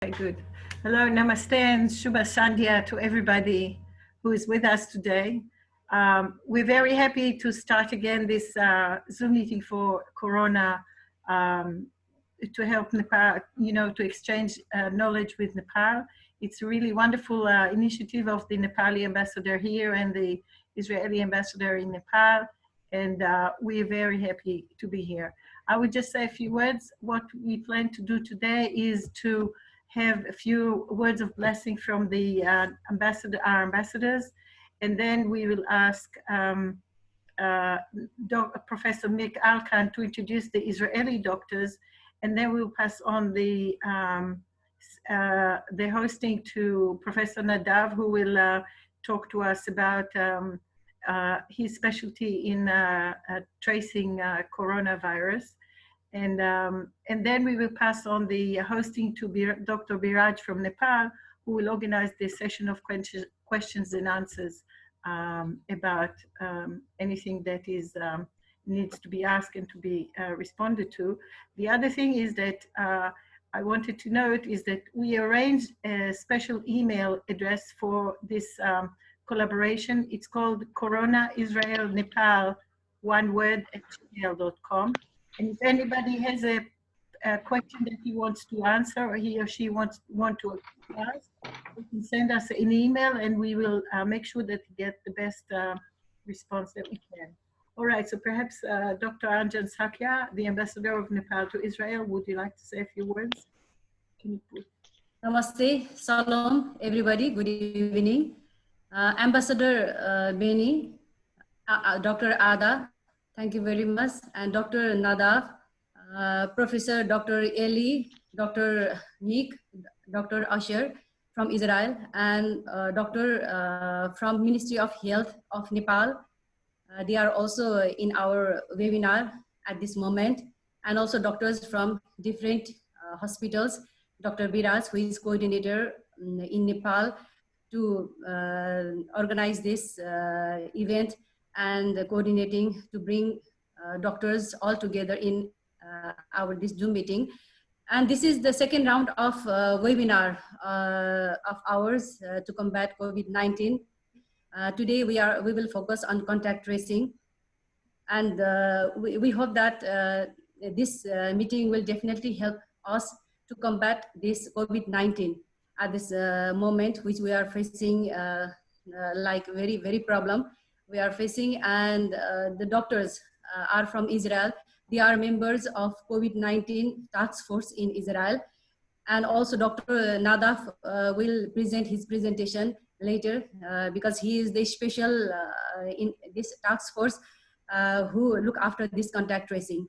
Okay, good. Hello, namaste, and Shubha Sandhya to everybody who is with us today. We're very happy to start again this Zoom meeting for Corona to help Nepal, to exchange knowledge with Nepal. It's a really wonderful initiative of the Nepali ambassador here and the Israeli ambassador in Nepal, and we're very happy to be here. I would just say a few words. What we plan to do today is to have a few words of blessing from the our ambassadors, and then we will ask Professor Mick Alkan to introduce the Israeli doctors, and then we'll pass on the hosting to Professor Nadav, who will talk to us about his specialty in tracing coronavirus. And then we will pass on the hosting to Dr. Biraj from Nepal, who will organize this session of questions and answers about anything that is needs to be asked and to be responded to. The other thing is that I wanted to note is that we arranged a special email address for this collaboration. It's called Corona Israel Nepal, one word, @gmail.com. And if anybody has a question that he wants to answer, or he or she want to ask, you can send us an email, and we will make sure that we get the best response that we can. All right, so perhaps Dr. Anjan Sakya, the ambassador of Nepal to Israel, would you like to say a few words? Can you put... Namaste, Salom, everybody, good evening. Ambassador Beni, Dr. Ada, thank you very much, and Dr. Nadav, Professor Dr. Eli, Dr. Nick, Dr. Asher from Israel, and Doctor from Ministry of Health of Nepal. They are also in our webinar at this moment, and also doctors from different hospitals. Dr. Biraj, who is coordinator in Nepal to organize this event and coordinating to bring doctors all together in this Zoom meeting. And this is the second round of webinar of ours to combat COVID-19. Today we will focus on contact tracing, and we hope that this meeting will definitely help us to combat this COVID-19 at this moment, which we are facing like very problem we are facing. And the doctors are from Israel. They are members of COVID-19 task force in Israel. And also Dr. Nadav will present his presentation later because he is the special in this task force who look after this contact tracing.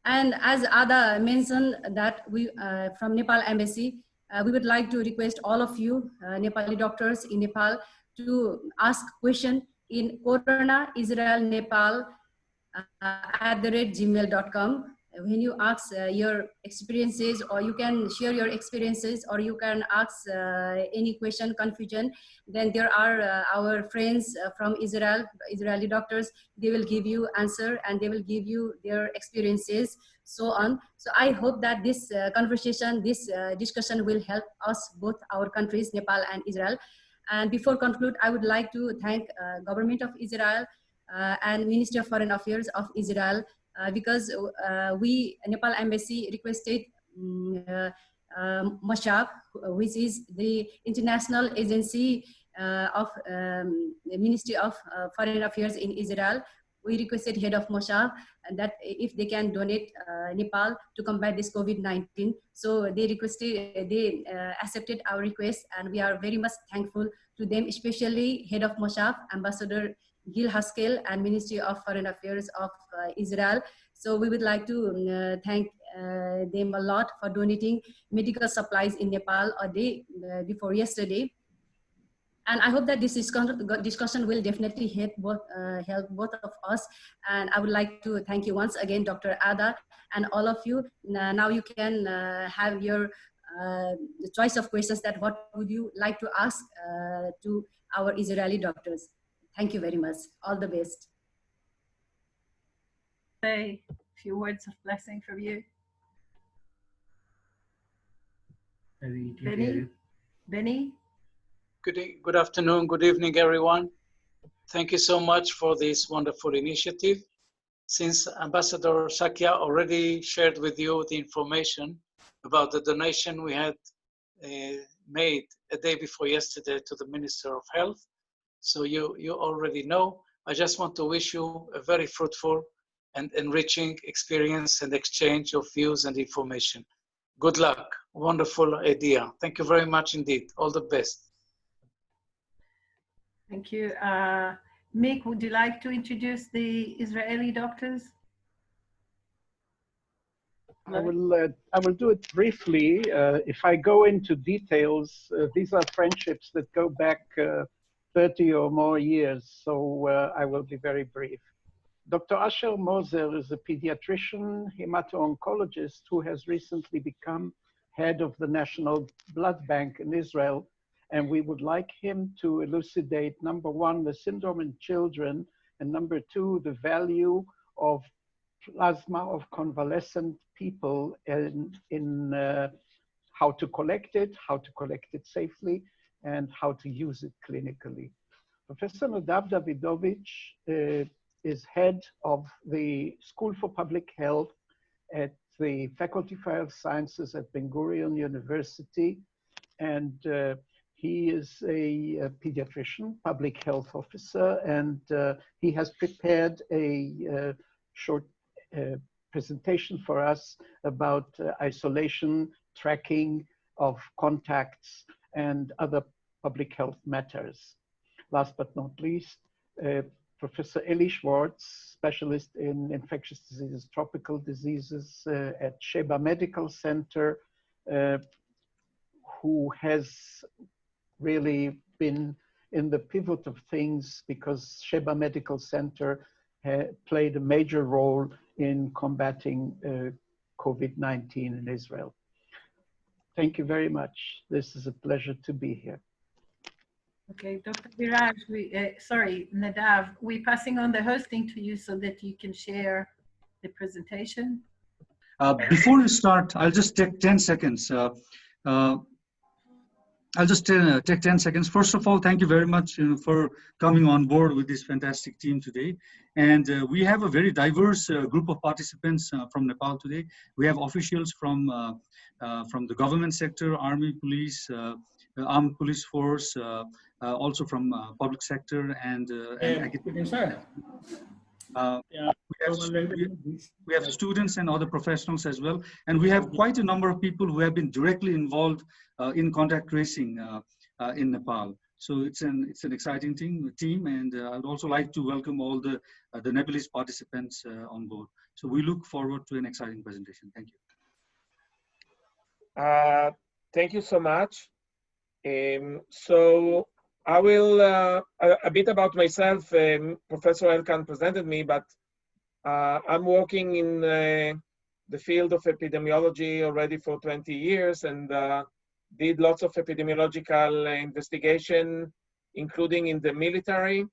And as Ada mentioned that we from Nepal Embassy, we would like to request all of you Nepali doctors in Nepal to ask question in Corona Israel Nepal @gmail.com. When you ask your experiences, or you can share your experiences, or you can ask any question, confusion, then there are our friends from Israel, Israeli doctors. They will give you answer, and they will give you their experiences, so on. So I hope that this conversation, this discussion will help us, both our countries, Nepal and Israel. And before conclude, I would like to thank government of Israel and Ministry of Foreign Affairs of Israel, because we, Nepal Embassy, requested MOSHAB, which is the international agency of the Ministry of Foreign Affairs in Israel. We requested head of MOSHAB that if they can donate Nepal to combat this COVID-19. So they requested, they accepted our request, and we are very much thankful to them, especially head of MOSHAB, Ambassador Gil Haskell, and Ministry of Foreign Affairs of Israel. So we would like to thank them a lot for donating medical supplies in Nepal a day before yesterday. And I hope that this discussion will definitely help both of us. And I would like to thank you once again, Dr. Ada, and all of you. Now you can have your the choice of questions, that what would you like to ask to our Israeli doctors. Thank you very much. All the best. Say a few words of blessing from you. Benny? Benny? Good afternoon, good evening, everyone. Thank you so much for this wonderful initiative. Since Ambassador Shakia already shared with you the information about the donation we had made a day before yesterday to the Minister of Health, so you already know. I just want to wish you a very fruitful and enriching experience and exchange of views and information. Good luck. Wonderful idea. Thank you very much indeed. All the best. Thank you. Mick, would you like to introduce the Israeli doctors? I will do it briefly. If I go into details, these are friendships that go back 30 or more years, so I will be very brief. Dr. Asher Moser is a pediatrician, hemato-oncologist who has recently become head of the National Blood Bank in Israel, and we would like him to elucidate, number one, the syndrome in children, and number two, the value of plasma of convalescent people in how to collect it safely, and how to use it clinically. Professor Nadav Davidovich is head of the School for Public Health at the Faculty for Health Sciences at Ben-Gurion University, and he is a pediatrician, public health officer, and he has prepared a short presentation for us about isolation, tracking of contacts, and other public health matters. Last but not least, Professor Eli Schwartz, specialist in infectious diseases, tropical diseases at Sheba Medical Center, who has really been in the pivot of things because Sheba Medical Center played a major role in combating COVID-19 in Israel. Thank you very much. This is a pleasure to be here. Okay, Dr. Biraj, Nadav, we're passing on the hosting to you so that you can share the presentation. Before we start, I'll just take 10 seconds. I'll just take 10 seconds. First of all, thank you very much for coming on board with this fantastic team today. And we have a very diverse group of participants from Nepal today. We have officials from the government sector, army, police, armed police force, also from public sector and we have students and other professionals as well. And we have quite a number of people who have been directly involved in contact tracing in Nepal. So it's an exciting team, and I'd also like to welcome all the Nepalese participants on board. So we look forward to an exciting presentation. Thank you. Thank you so much. So I will, a bit about myself. Professor Elkan presented me, but I'm working in the field of epidemiology already for 20 years, and did lots of epidemiological investigation, including in the military,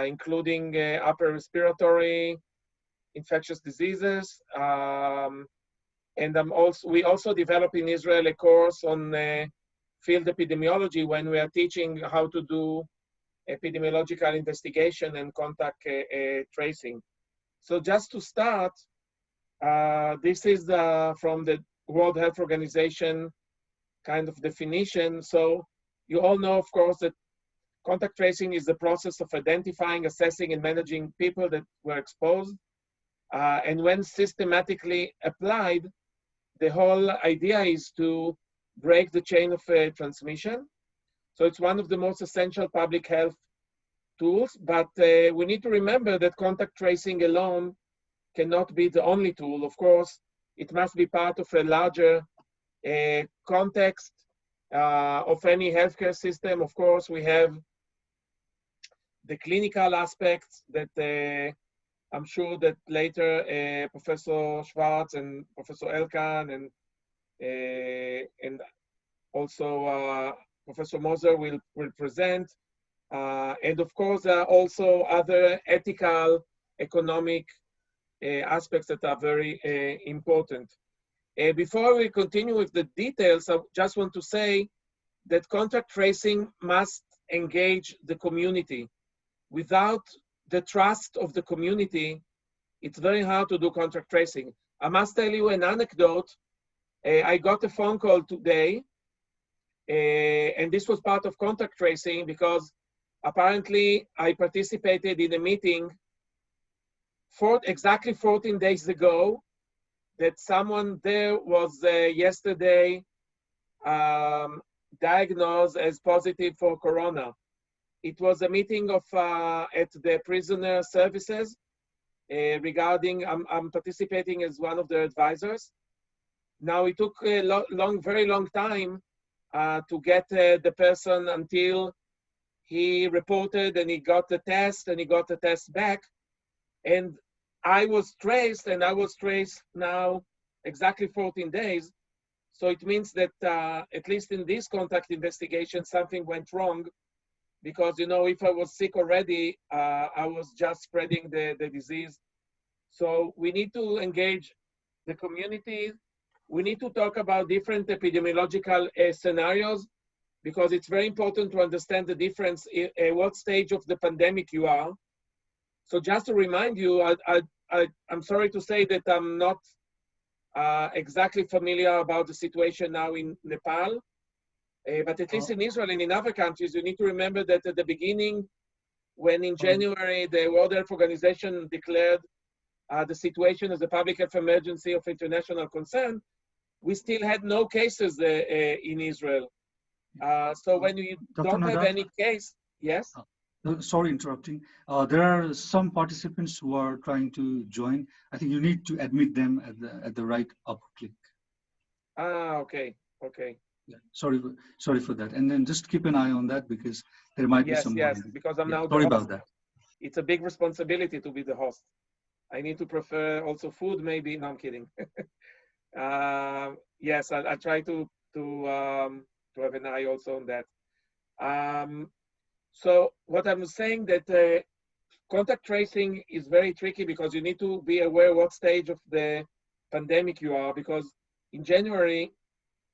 including upper respiratory infectious diseases. And we also developed in Israel a course on field epidemiology when we are teaching how to do epidemiological investigation and contact tracing. So just to start, this is from the World Health Organization kind of definition. So you all know, of course, that contact tracing is the process of identifying, assessing, and managing people that were exposed. And when systematically applied, the whole idea is to break the chain of transmission. So it's one of the most essential public health tools, but we need to remember that contact tracing alone cannot be the only tool. Of course, it must be part of a larger context of any healthcare system. Of course, we have the clinical aspects that I'm sure that later Professor Schwartz and Professor Elkan and also Professor Moser will present. And of course, there are also other ethical, economic aspects that are very important. Before we continue with the details, I just want to say that contact tracing must engage the community. Without the trust of the community, it's very hard to do contact tracing. I must tell you an anecdote. I got a phone call today, and this was part of contact tracing because apparently I participated in a meeting exactly 14 days ago that someone there was yesterday diagnosed as positive for corona. It was a meeting of at the prisoner services regarding, I'm participating as one of their advisors. Now it took a very long time to get the person until he reported and he got the test and he got the test back. And I was traced now exactly 14 days. So it means that at least in this contact investigation, something went wrong because, you know, if I was sick already, I was just spreading the disease. So we need to engage the community. We need to talk about different epidemiological scenarios because it's very important to understand the difference in what stage of the pandemic you are. So just to remind you, I'm sorry to say that I'm not exactly familiar about the situation now in Nepal, but at least in Israel and in other countries, you need to remember that at the beginning, when in January, the World Health Organization declared the situation as a public health emergency of international concern, we still had no cases in Israel. So when you don't have any case, yes? Sorry, interrupting. There are some participants who are trying to join. I think you need to admit them at the right upper click. Okay. Yeah. Sorry for that. And then just keep an eye on that because there might be some. Yes, because I'm now sorry the host. About that. It's a big responsibility to be the host. I need to prepare also food, maybe. No, I'm kidding. Yes, I'll try to have an eye also on that. So what I'm saying that contact tracing is very tricky because you need to be aware what stage of the pandemic you are, because in January,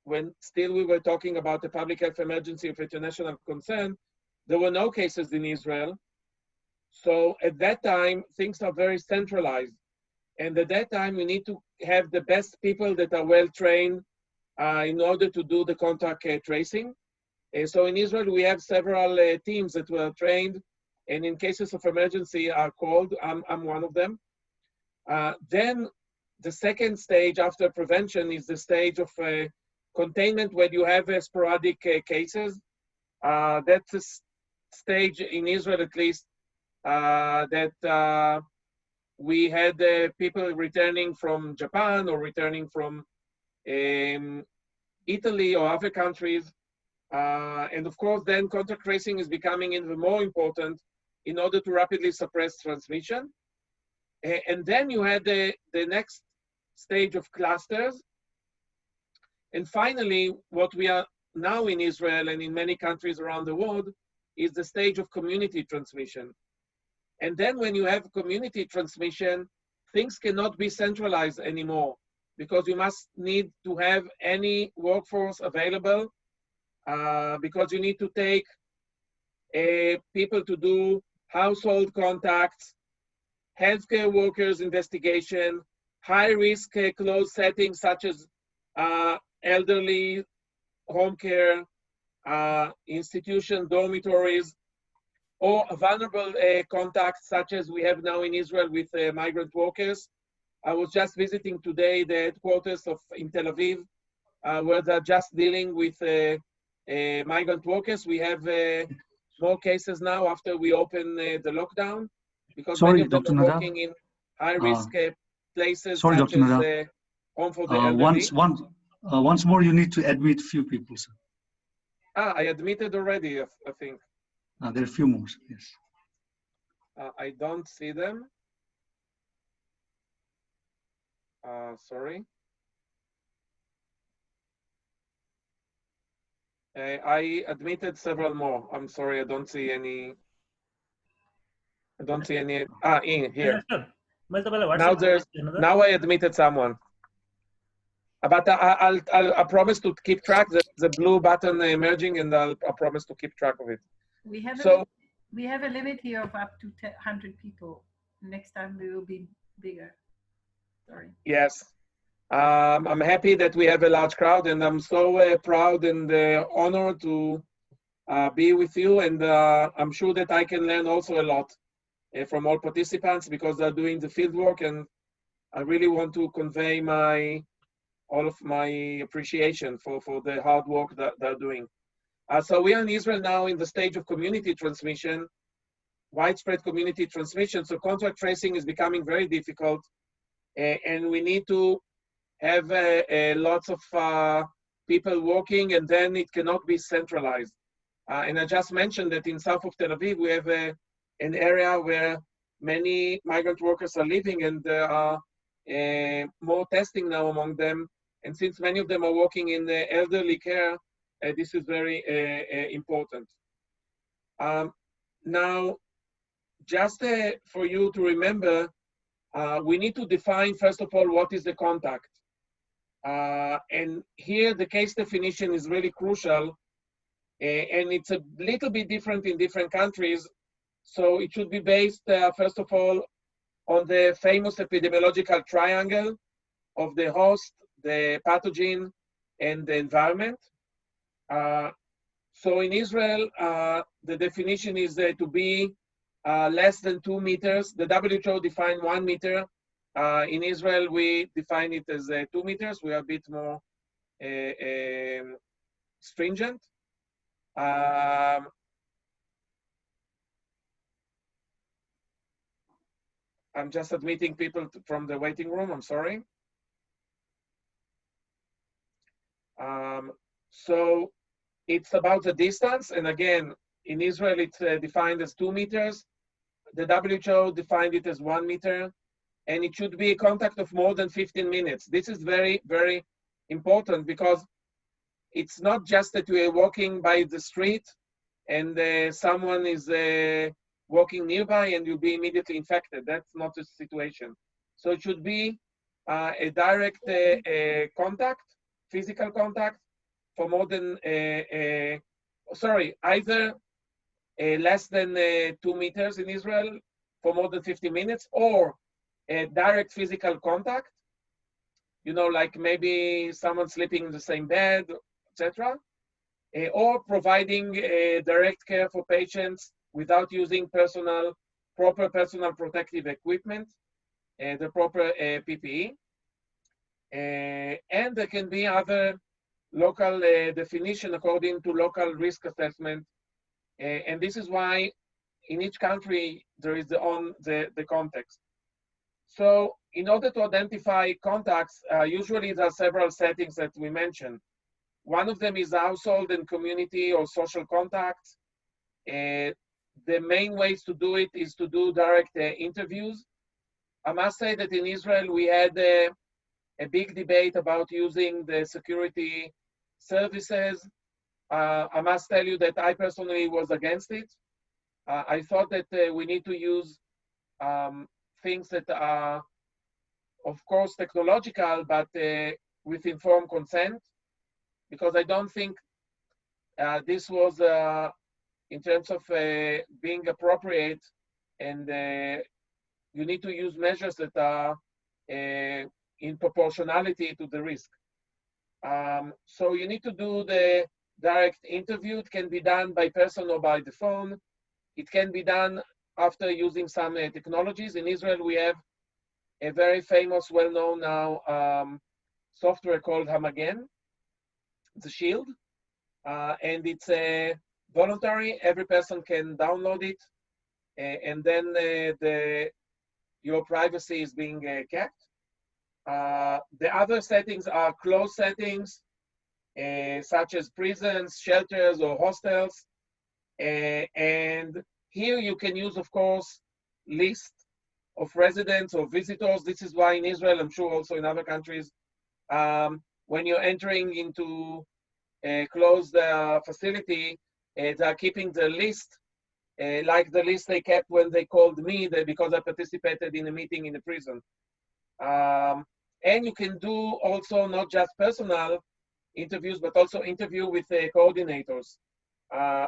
when still we were talking about the public health emergency of international concern, there were no cases in Israel. So at that time, things are very centralized. And at that time, we need to have the best people that are well-trained in order to do the contact tracing. So in Israel, we have several teams that were trained and in cases of emergency are called. I'm one of them. Then the second stage after prevention is the stage of containment when you have sporadic cases. That's a stage in Israel, at least, that we had people returning from Japan or returning from Italy or other countries. And of course, then contact tracing is becoming even more important in order to rapidly suppress transmission. And then you had the next stage of clusters. And finally, what we are now in Israel and in many countries around the world is the stage of community transmission. And then when you have community transmission, things cannot be centralized anymore because you must need to have any workforce available because you need to take people to do household contacts, healthcare workers investigation, high-risk closed settings such as elderly home care, institution dormitories, or vulnerable contacts such as we have now in Israel with migrant workers. I was just visiting today the headquarters in Tel Aviv, where they're just dealing with migrant workers. We have more cases now after we open the lockdown, because many of them are working in high-risk places such as home for the elderly. Once more, you need to admit few people, sir. I admitted already, I think. There are a few more, yes. I don't see them. Sorry. I admitted several more. I'm sorry, I don't see any. I don't see any. In here. Now I admitted someone. But I promise to keep track. The blue button emerging, and I promise to keep track of it. We have a limit here of up to 100 people. Next time we will be bigger. Sorry. Yes. I'm happy that we have a large crowd, and I'm so proud and honored to be with you. And I'm sure that I can learn also a lot from all participants, because they're doing the field work, and I really want to convey all of my appreciation for the hard work that they're doing. So we are in Israel now in the stage of community transmission, widespread community transmission. So contact tracing is becoming very difficult, and we need to have lots of people working, and then it cannot be centralized. And I just mentioned that in south of Tel Aviv, we have an area where many migrant workers are living, and there are more testing now among them. And since many of them are working in elderly care, this is very important. Now, just for you to remember, we need to define, first of all, what is the contact. And here the case definition is really crucial, and it's a little bit different in different countries. So it should be based, first of all, on the famous epidemiological triangle of the host, the pathogen, and the environment. So in Israel, the definition is to be less than 2 meters. The WHO defined 1 meter. In Israel, we define it as 2 meters. We are a bit more stringent. I'm just admitting people from the waiting room, I'm sorry. So it's about the distance. And again, in Israel, it's defined as 2 meters. The WHO defined it as 1 meter. And it should be a contact of more than 15 minutes. This is very, very important, because it's not just that we are walking by the street and someone is walking nearby and you'll be immediately infected. That's not the situation. So it should be a direct contact, physical contact, for more than, either less than 2 meters in Israel for more than 50 minutes, or a direct physical contact, you know, like maybe someone sleeping in the same bed, etc., or providing direct care for patients without using proper personal protective equipment, the proper PPE. And there can be other local definition according to local risk assessment. And this is why in each country there is the context. So in order to identify contacts, usually there are several settings that we mentioned. One of them is household and community or social contacts. The main ways to do it is to do direct interviews. I must say that in Israel, we had a big debate about using the security services. I must tell you that I personally was against it. I thought that we need to use things that are, of course, technological, but with informed consent, because I don't think this was, in terms of being appropriate, and you need to use measures that are in proportionality to the risk. So you need to do the direct interview. It can be done by person or by the phone. It can be done after using some technologies. In Israel, we have a very famous, well-known now software called Hamagen. It's a shield, and it's voluntary. Every person can download it, and then your privacy is being kept. The other settings are closed settings, such as prisons, shelters, or hostels. And here you can use, of course, list of residents or visitors. This is why in Israel, I'm sure also in other countries, when you're entering into a closed facility, they're keeping the list, like the list they kept when they called me because I participated in a meeting in the prison. And you can do also not just personal interviews, but also interview with the coordinators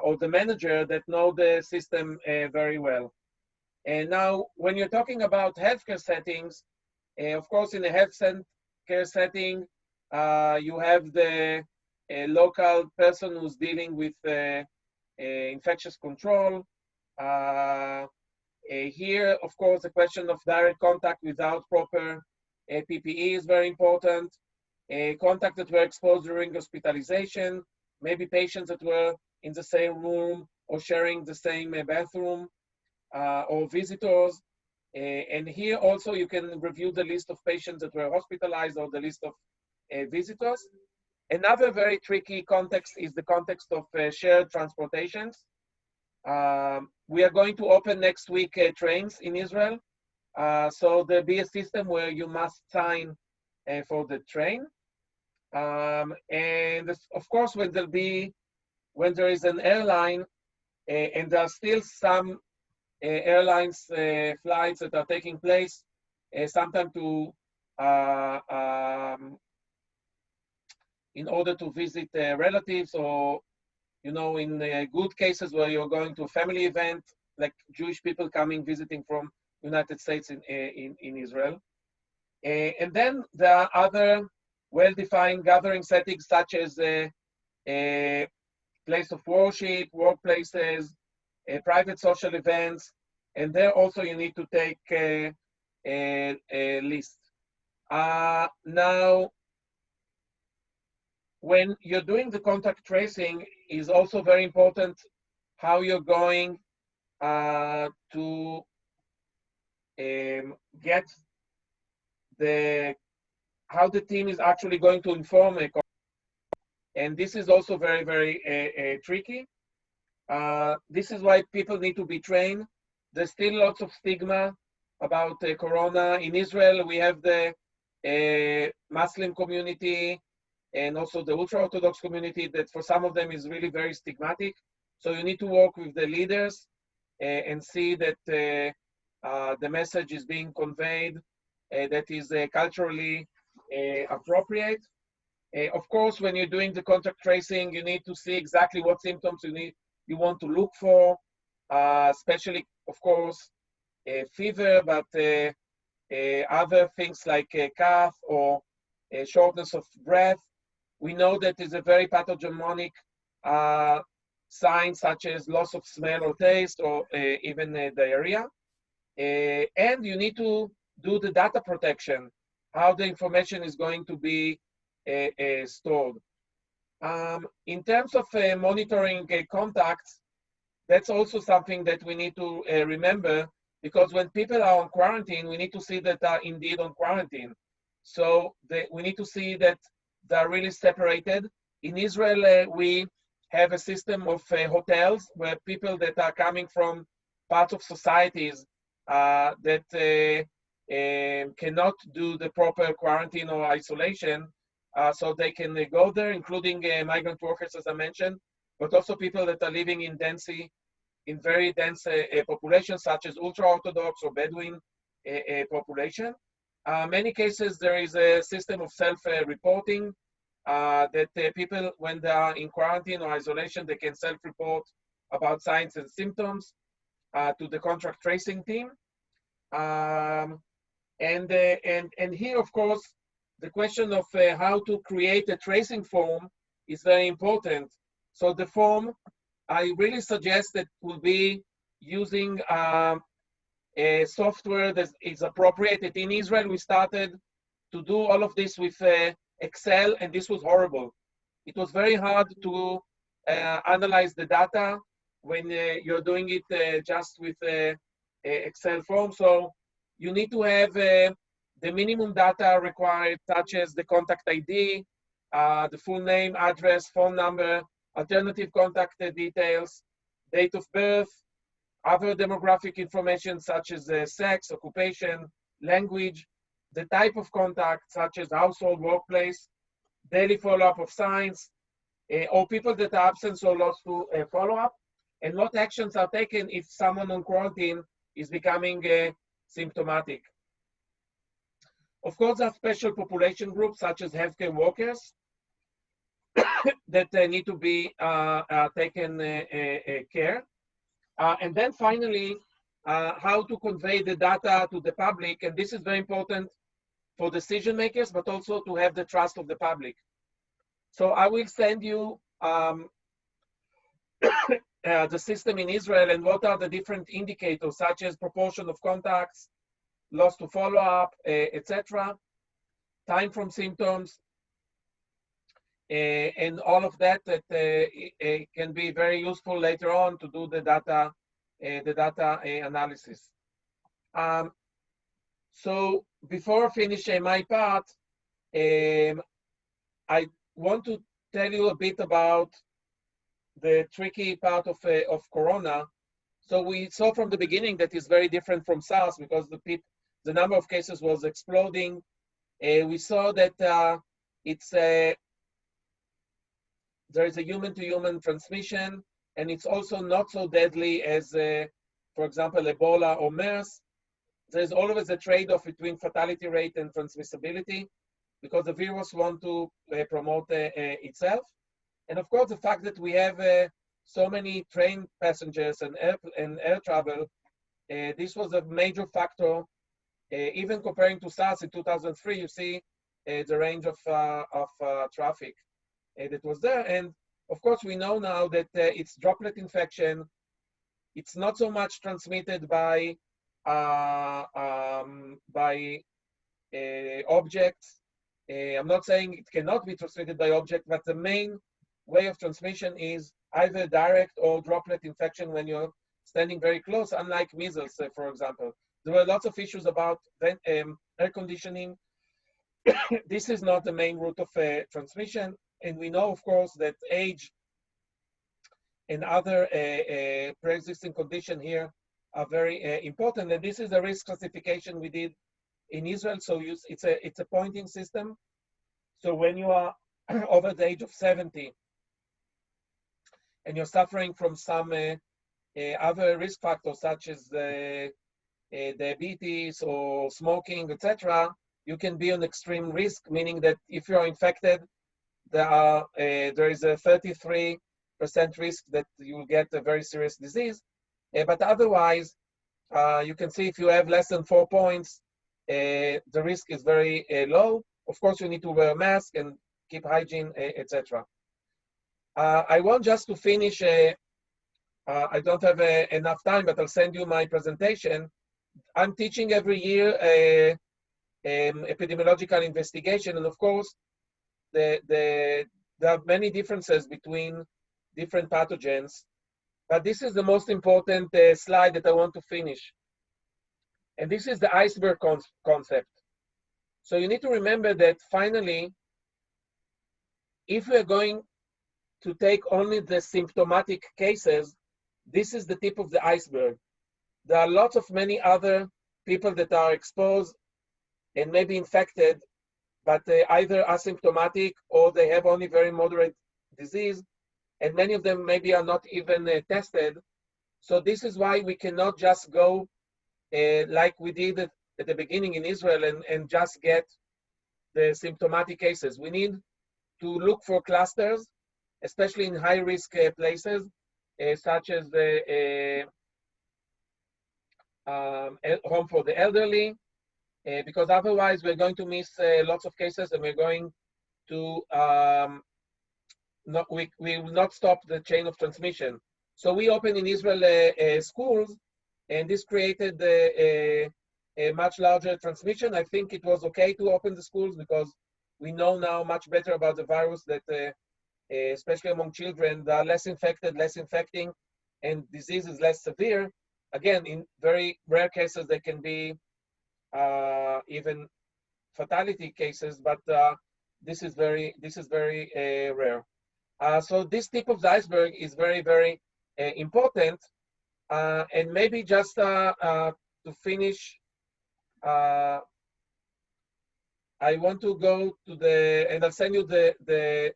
or the manager that know the system very well. And now, when you're talking about healthcare settings, of course, in a healthcare setting, you have the local person who's dealing with infectious control. Here, of course, the question of direct contact without proper PPE is very important. Contact that were exposed during hospitalization, maybe patients that were in the same room or sharing the same bathroom, or visitors. And here also you can review the list of patients that were hospitalized or the list of visitors. Another very tricky context is the context of shared transportations. We are going to open next week trains in Israel. So there'll be a system where you must sign for the train. And of course, when there is an airline, and there are still some airlines flights that are taking place, sometimes to in order to visit relatives, or in good cases where you're going to a family event, like Jewish people coming visiting from United States in Israel. And then there are other well-defined gathering settings such as a place of worship, workplaces, private social events, and there also you need to take a list. Now, when you're doing the contact tracing, is also very important how you're going to get how the team is actually going to inform a contact. And this is also very, very tricky. This is why people need to be trained. There's still lots of stigma about corona. In Israel, we have the Muslim community and also the ultra-Orthodox community that for some of them is really very stigmatic. So you need to work with the leaders and see that the message is being conveyed that is culturally appropriate. Of course, when you're doing the contact tracing, you need to see exactly what symptoms you want to look for, especially, of course, fever, but other things like cough or shortness of breath. We know that is a very pathognomonic sign, such as loss of smell or taste, or even diarrhea. And you need to do the data protection, how the information is going to be stored. In terms of monitoring contacts, that's also something that we need to remember, because when people are on quarantine, we need to see that they are indeed on quarantine. So we need to see that they are really separated. In Israel, we have a system of hotels where people that are coming from parts of societies that cannot do the proper quarantine or isolation, so they can go there, including migrant workers, as I mentioned, but also people that are living in very dense populations, such as ultra-Orthodox or Bedouin population. Many cases, there is a system of self-reporting that people, when they are in quarantine or isolation, they can self-report about signs and symptoms to the contact tracing team. And here, of course, the question of how to create a tracing form is very important. So the form, I really suggest that will be using a software that is appropriate. In Israel, we started to do all of this with Excel, and this was horrible. It was very hard to analyze the data when you're doing it just with Excel form. So you need to have the minimum data required, such as the contact ID, the full name, address, phone number, alternative contact details, date of birth, other demographic information such as sex, occupation, language, the type of contact such as household, workplace, daily follow-up of signs, or people that are absent or lost to follow-up, and what actions are taken if someone on quarantine is becoming symptomatic. Of course, there are special population groups such as healthcare workers that need to be taken care. And then finally, how to convey the data to the public. And this is very important for decision makers, but also to have the trust of the public. So I will send you the system in Israel and what are the different indicators, such as proportion of contacts, loss to follow-up, etc., time from symptoms, and all of that can be very useful later on to do the data analysis. So before finishing my part, I want to tell you a bit about the tricky part of Corona. So we saw from the beginning that it's very different from SARS because the number of cases was exploding. We saw that there is a human-to-human transmission, and it's also not so deadly as, for example, Ebola or MERS. There's always a trade-off between fatality rate and transmissibility because the virus wants to promote itself. And of course, the fact that we have so many train passengers and air travel, this was a major factor. Even comparing to SARS in 2003, you see the range of traffic that was there. And of course, we know now that it's droplet infection. It's not so much transmitted by objects. I'm not saying it cannot be transmitted by objects, but the main way of transmission is either direct or droplet infection when you're standing very close, unlike measles, for example. There were lots of issues about air conditioning. This is not the main route of transmission. And we know, of course, that age and other pre-existing conditions here are very important. And this is a risk classification we did in Israel. So it's a pointing system. So when you are over the age of 70 and you're suffering from some other risk factors such as diabetes or smoking, etc., you can be on extreme risk, meaning that if you're infected, there is a 33% risk that you will get a very serious disease. But otherwise, you can see if you have less than 4 points, the risk is very low. Of course, you need to wear a mask and keep hygiene, etc. I want just to finish, I don't have enough time, but I'll send you my presentation. I'm teaching every year epidemiological investigation, and of course, there are many differences between different pathogens, but this is the most important slide that I want to finish. And this is the iceberg concept. So you need to remember that finally, if we're going to take only the symptomatic cases, this is the tip of the iceberg. There are lots of many other people that are exposed and maybe infected, but either asymptomatic or they have only very moderate disease, and many of them maybe are not even tested. So this is why we cannot just go like we did at the beginning in Israel and just get the symptomatic cases. We need to look for clusters, especially in high-risk places, such as the home for the elderly, because otherwise we're going to miss lots of cases, and we're going to we will not stop the chain of transmission. So we opened in Israel schools, and this created a much larger transmission. I think it was okay to open the schools because we know now much better about the virus, that especially among children, they are less infected, less infecting, and disease is less severe. Again, in very rare cases, they can be even fatality cases, but this is very rare. So this tip of the iceberg is very, very important. And maybe just to finish, I want to go to and I'll send you the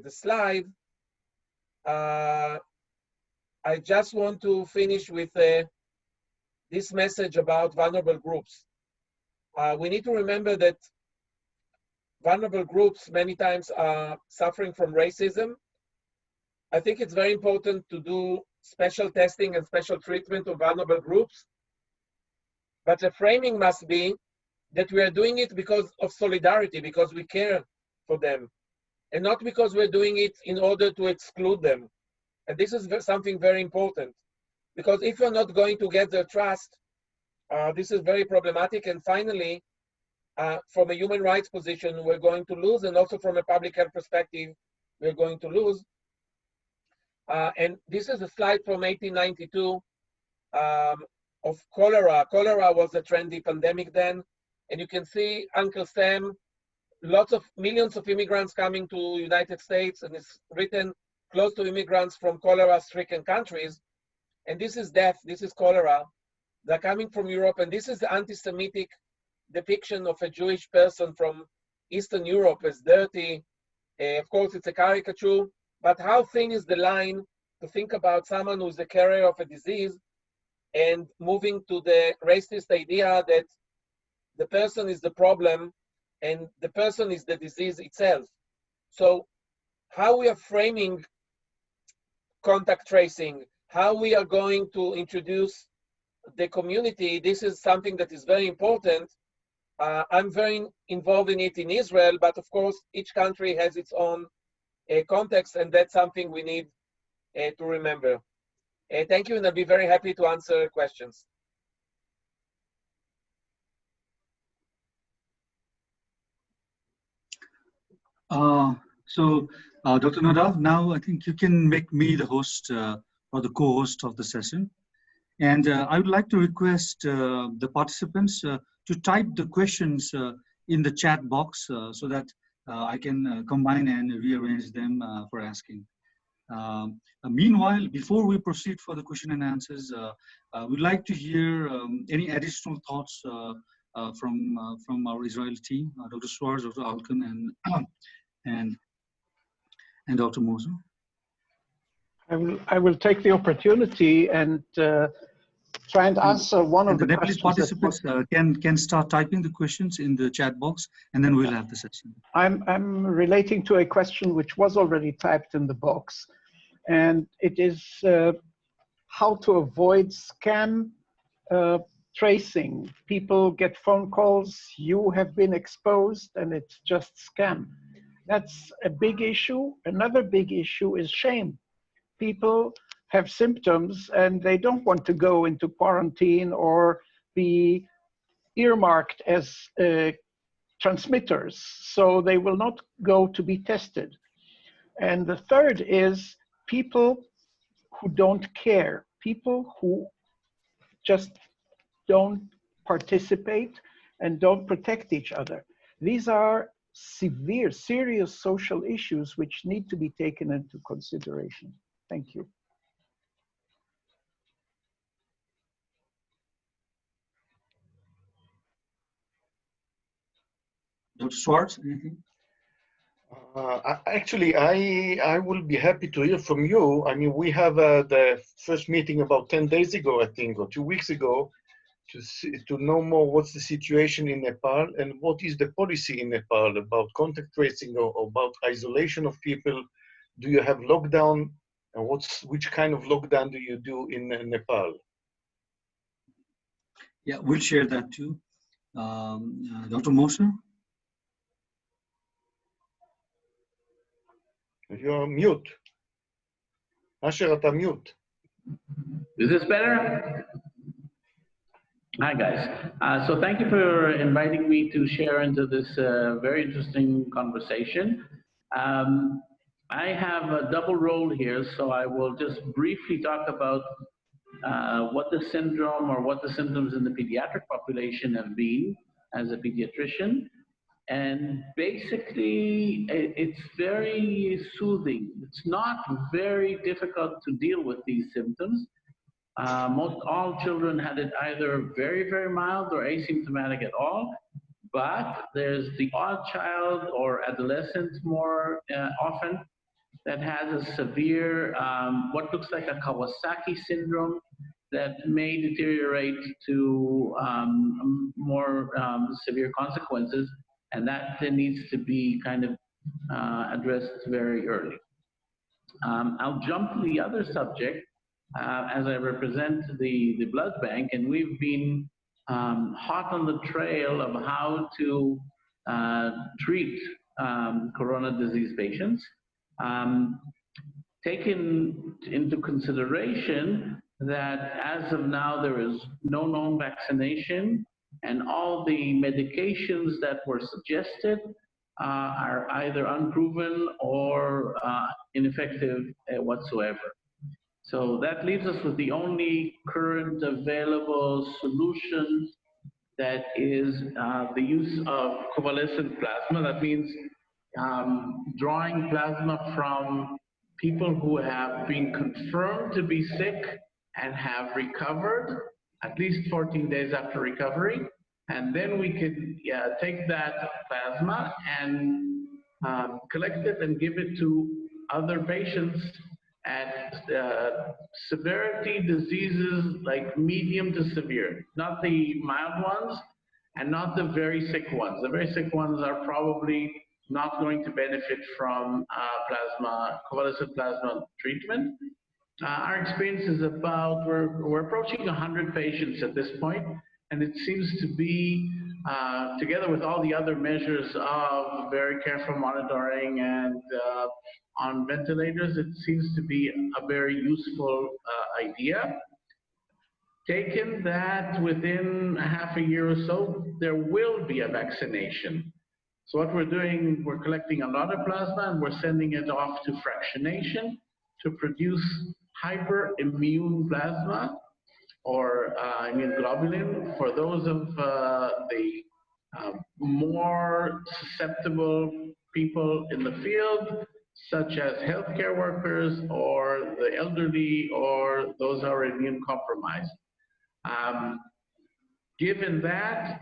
slide. I just want to finish with this message about vulnerable groups. we need to remember that vulnerable groups many times are suffering from racism. I think it's very important to do special testing and special treatment of vulnerable groups. But the framing must be that we are doing it because of solidarity, because we care for them, and not because we're doing it in order to exclude them. And this is something very important, because if you're not going to get their trust, this is very problematic. And finally, from a human rights position, we're going to lose, and also from a public health perspective, we're going to lose. And this is a slide from 1892 of cholera. Cholera was a trendy pandemic then. And you can see Uncle Sam, millions of immigrants coming to United States, and it's written close to immigrants from cholera-stricken countries. And this is death, this is cholera. They're coming from Europe, and this is the anti-Semitic depiction of a Jewish person from Eastern Europe as dirty. Of course, it's a caricature, but how thin is the line to think about someone who's the carrier of a disease and moving to the racist idea that the person is the problem and the person is the disease itself. So how we are framing contact tracing, how we are going to introduce the community, this is something that is very important. I'm very involved in it in Israel, but of course, each country has its own context, and that's something we need to remember. Thank you, and I'll be very happy to answer questions. Dr. Nadav, now I think you can make me the host or the co-host of the session. And I would like to request the participants to type the questions in the chat box so that I can combine and rearrange them for asking. Meanwhile, before we proceed for the question and answers, we'd like to hear any additional thoughts from our Israeli team, Dr. Schwartz, Dr. Alkan, and Dr. Moser. I will take the opportunity and try and answer one of the Nepalese participants can start typing the questions in the chat box, and then we'll have the session. I'm relating to a question which was already typed in the box, and it is how to avoid scam tracing. People get phone calls, you have been exposed, and it's just scam. That's a big issue. Another big issue is shame. People have symptoms and they don't want to go into quarantine or be earmarked as transmitters, so they will not go to be tested. And the third is people who don't care, people who just don't participate and don't protect each other. These are severe, serious social issues which need to be taken into consideration. Thank you. Dr. Schwartz, anything? Actually, I will be happy to hear from you. I mean, we have the first meeting about 10 days ago, I think, or 2 weeks ago, to know more what's the situation in Nepal and what is the policy in Nepal about contact tracing or about isolation of people. Do you have lockdown, and which kind of lockdown do you do in Nepal? Yeah, we'll share that too. Dr. Moser? You're mute. Asher, you're mute. Is this better? Hi, guys. So thank you for inviting me to share into this very interesting conversation. I have a double role here, so I will just briefly talk about what the syndrome or what the symptoms in the pediatric population have been as a pediatrician. And basically, it's very soothing. It's not very difficult to deal with these symptoms. Most all children had it either very, very mild or asymptomatic at all. But there's the odd child or adolescent more often that has a severe, what looks like a Kawasaki syndrome. that may deteriorate to more severe consequences, and that needs to be kind of addressed very early. I'll jump to the other subject as I represent the blood bank, and we've been hot on the trail of how to treat corona disease patients. Taken into consideration that as of now there is no known vaccination, and all the medications that were suggested are either unproven or ineffective whatsoever. So that leaves us with the only current available solution, that is the use of convalescent plasma. That means drawing plasma from people who have been confirmed to be sick and have recovered at least 14 days after recovery. And then we could take that plasma and collect it and give it to other patients at severity diseases like medium to severe, not the mild ones and not the very sick ones. The very sick ones are probably not going to benefit from convalescent plasma treatment. Our experience is about, we're approaching 100 patients at this point, and it seems to be, together with all the other measures of very careful monitoring and on ventilators, it seems to be a very useful idea. Taken that within half a year or so, there will be a vaccination. So what we're doing, we're collecting a lot of plasma and we're sending it off to fractionation to produce hyperimmune plasma, or immune globulin, for those of the more susceptible people in the field, such as healthcare workers or the elderly or those who are immune compromised. Given that,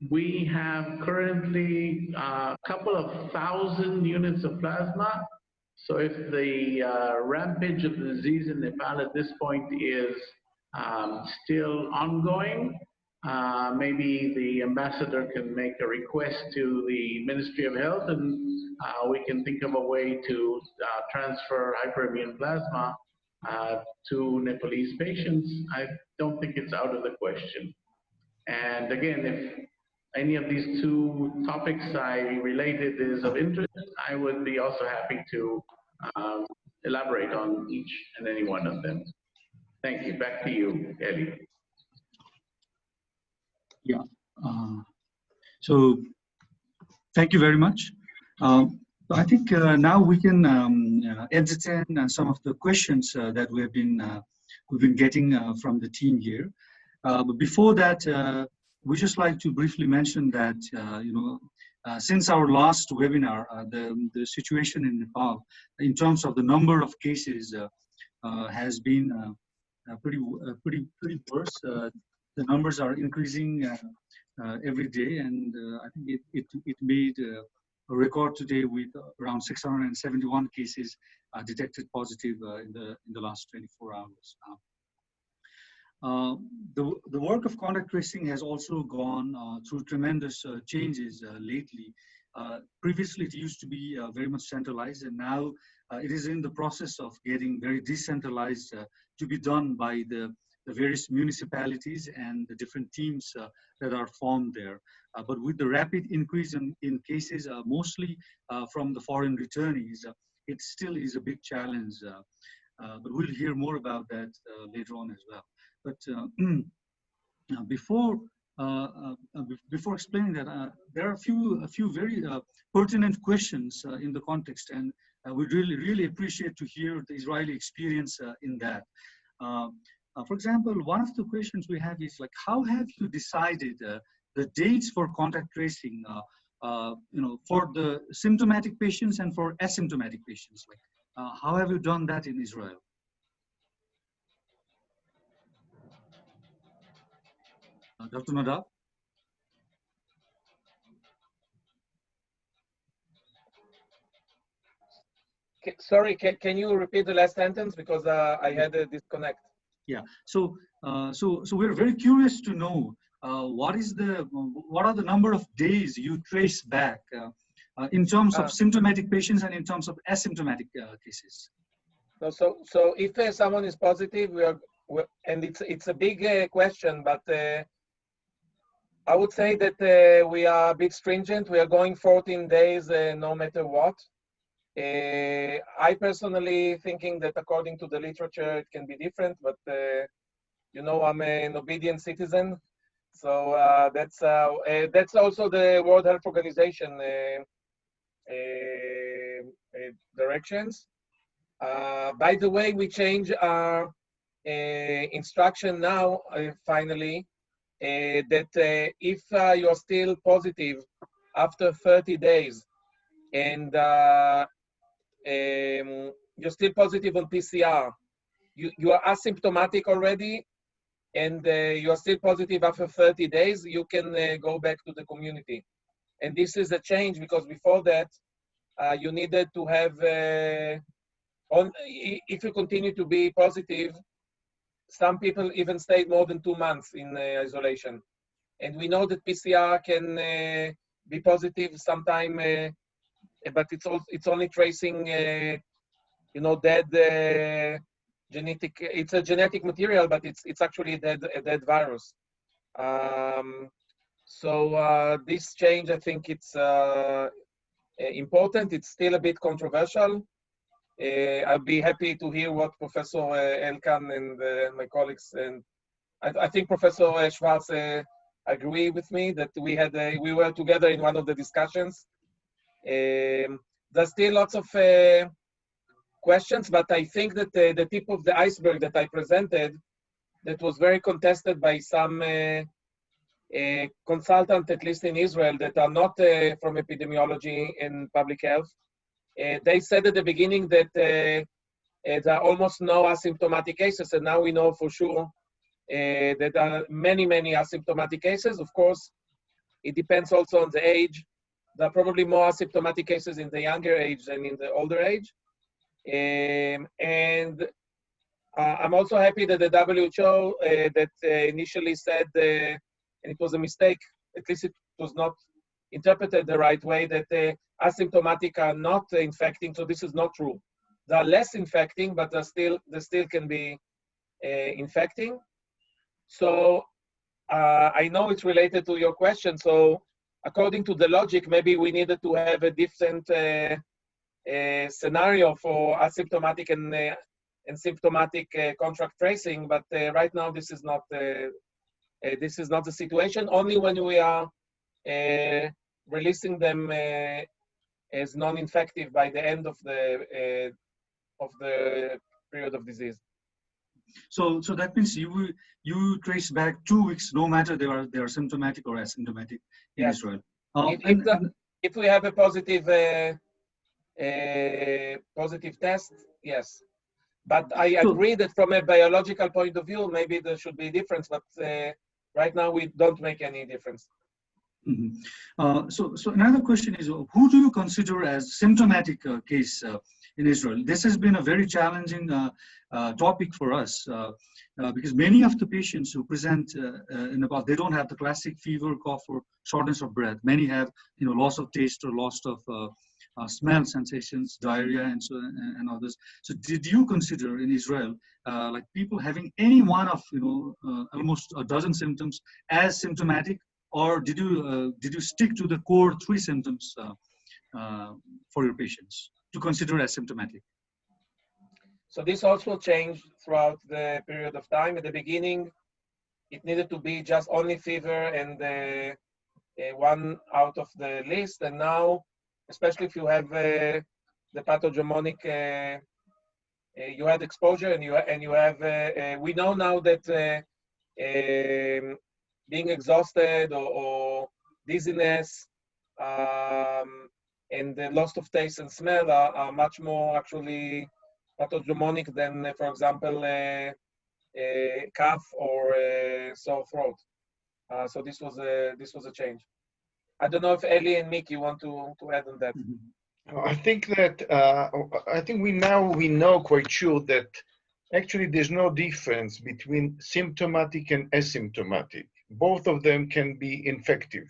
we have currently a couple of thousand units of plasma. So if the rampage of the disease in Nepal at this point is still ongoing, maybe the ambassador can make a request to the Ministry of Health, and we can think of a way to transfer hyperimmune plasma to Nepalese patients. I don't think it's out of the question. And again, if any of these two topics I related is of interest, I would be also happy to elaborate on each and any one of them. Thank you. Back to you, Eli. Yeah. So thank you very much. I think now we can entertain some of the questions that we've been getting from the team here. But before that, we just like to briefly mention that since our last webinar, the situation in Nepal, in terms of the number of cases, has been pretty worse. The numbers are increasing every day, and I think it made a record today with around 671 cases detected positive in the last 24 hours. The work of contact tracing has also gone through tremendous changes lately. Previously, it used to be very much centralized, and now it is in the process of getting very decentralized to be done by the various municipalities and the different teams that are formed there. But with the rapid increase in cases, mostly from the foreign returnees, it still is a big challenge. But we'll hear more about that later on as well. But before explaining that, there are a few very pertinent questions in the context, and we really appreciate to hear the Israeli experience in that. For example, one of the questions we have is like, how have you decided the dates for contact tracing, for the symptomatic patients and for asymptomatic patients? Like, how have you done that in Israel? Dr. Nadav? Sorry, can you repeat the last sentence, because I had a disconnect? Yeah. So we're very curious to know what are the number of days you trace back in terms of symptomatic patients and in terms of asymptomatic cases. So if someone is positive, and it's a big question, but I would say that we are a bit stringent. We are going 14 days no matter what. I personally thinking that according to the literature, it can be different, but you know, I'm an obedient citizen. So that's also the World Health Organization directions. By the way, we change our instruction now, finally, that if you're still positive after 30 days and you're still positive on PCR, you are asymptomatic already, and you are still positive after 30 days, you can go back to the community. And this is a change because before that, you needed to have, if you continue to be positive, some people even stayed more than 2 months in isolation. And we know that PCR can be positive sometime, but it's only tracing, you know, dead genetic. It's a genetic material, but it's actually a dead virus. So this change, I think it's important. It's still a bit controversial. I'll be happy to hear what Professor Elkan and my colleagues, and I think Professor Schwartz agree with me that we were together in one of the discussions. There's still lots of questions, but I think that the tip of the iceberg that I presented, that was very contested by some consultants, at least in Israel, that are not from epidemiology and public health. They said at the beginning that there are almost no asymptomatic cases, and now we know for sure that there are many, many asymptomatic cases. Of course, it depends also on the age. There are probably more asymptomatic cases in the younger age than in the older age. And I'm also happy that the WHO that initially said, and it was a mistake, at least it was not interpreted the right way, that asymptomatic are not infecting, so this is not true. They are less infecting, but they still can be infecting. So I know it's related to your question. So according to the logic, maybe we needed to have a different scenario for asymptomatic and symptomatic contact tracing, but right now this is not the situation. Only when we are releasing them as non-infective by the end of the period of disease. So that means you trace back 2 weeks, no matter they are symptomatic or asymptomatic in Yes. Israel. If we have a positive test, yes. But I agree that from a biological point of view, maybe there should be a difference, but right now we don't make any difference. Mm-hmm. So another question is, who do you consider as symptomatic case in Israel? This has been a very challenging topic for us because many of the patients who present in Nepal, they don't have the classic fever, cough, or shortness of breath. Many have, loss of taste or loss of smell sensations, diarrhea, and so and others. So did you consider in Israel like people having any one of almost a dozen symptoms as symptomatic? Or did you stick to the core 3 symptoms for your patients to consider as symptomatic? So this also changed throughout the period of time. At the beginning, it needed to be just only fever and one out of the list. And now, especially if you have the pathognomonic, you had exposure and you have. We know now that. Being exhausted or dizziness and the loss of taste and smell are much more actually pathognomonic than, for example, cough or sore throat. So this was a change. I don't know if Eli and Miki want to add on that. I think that we know quite sure that Actually, there's no difference between symptomatic and asymptomatic. Both of them can be infective.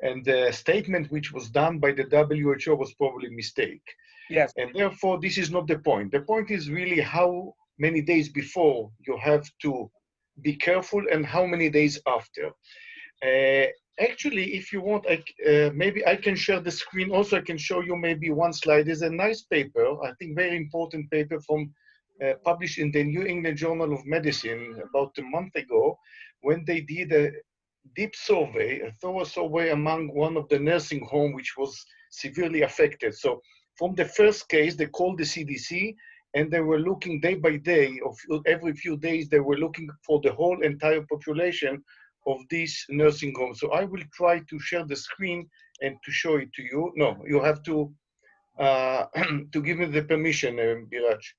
And the statement which was done by the WHO was probably a mistake. Yes. And therefore, this is not the point. The point is really how many days before you have to be careful and how many days after. Actually, if you want, maybe I can share the screen. Also, I can show you maybe one slide. There's a nice paper, I think very important paper from published in the New England Journal of Medicine about a month ago, when they did a deep survey, a thorough survey among one of the nursing home which was severely affected. So from the first case, they called the CDC, and they were looking day by day, of every few days, they were looking for the whole entire population of this nursing home. So I will try to share the screen and to show it to you. No, you have to to give me the permission, Biraj.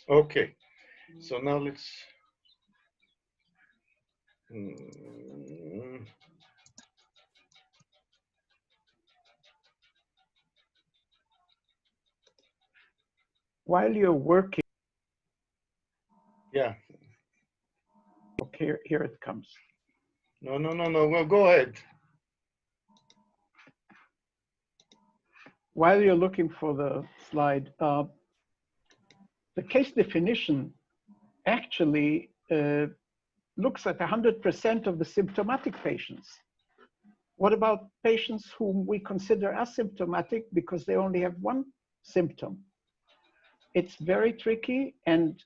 Okay, so now let's. While you're working, Yeah. okay, here it comes. No. Well, go ahead. While you're looking for the slide, the case definition actually looks at 100% of the symptomatic patients. What about patients whom we consider asymptomatic because they only have one symptom? It's very tricky, and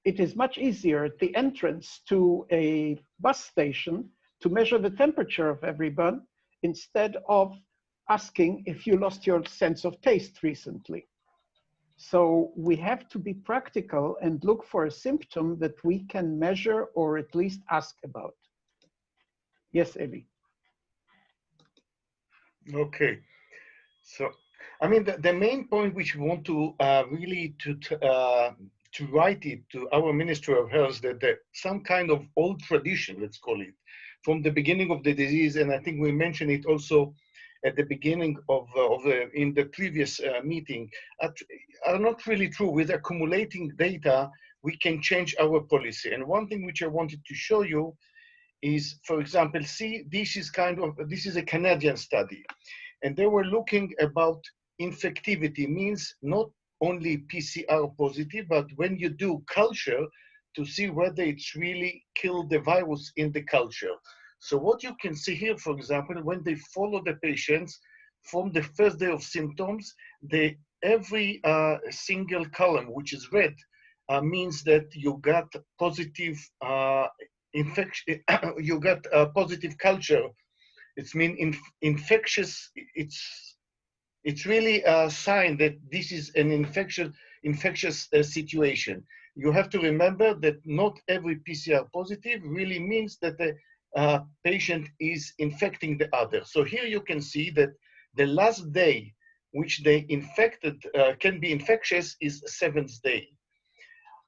it is much easier at the entrance to a bus station to measure the temperature of everyone instead of asking if you lost your sense of taste recently. So we have to be practical and look for a symptom that we can measure or at least ask about. Yes, Eli. Okay, so I mean the main point which we want to really to write it to our Ministry of Health, that some kind of old tradition, let's call it, from the beginning of the disease, and I think we mentioned it also at the beginning of in the previous meeting, are not really true. With accumulating data, we can change our policy. And one thing which I wanted to show you is, for example, see, this is a Canadian study, and they were looking about infectivity, means not only PCR positive, but when you do culture to see whether it's really killed the virus in the culture. So what you can see here, for example, when they follow the patients from the first day of symptoms, every single column, which is red, means that you got positive infection, you got a positive culture. It's infectious. It's really a sign that this is an infectious situation. You have to remember that not every PCR positive really means that the patient is infecting the other. So here you can see that the last day which they infected can be infectious is 7th day.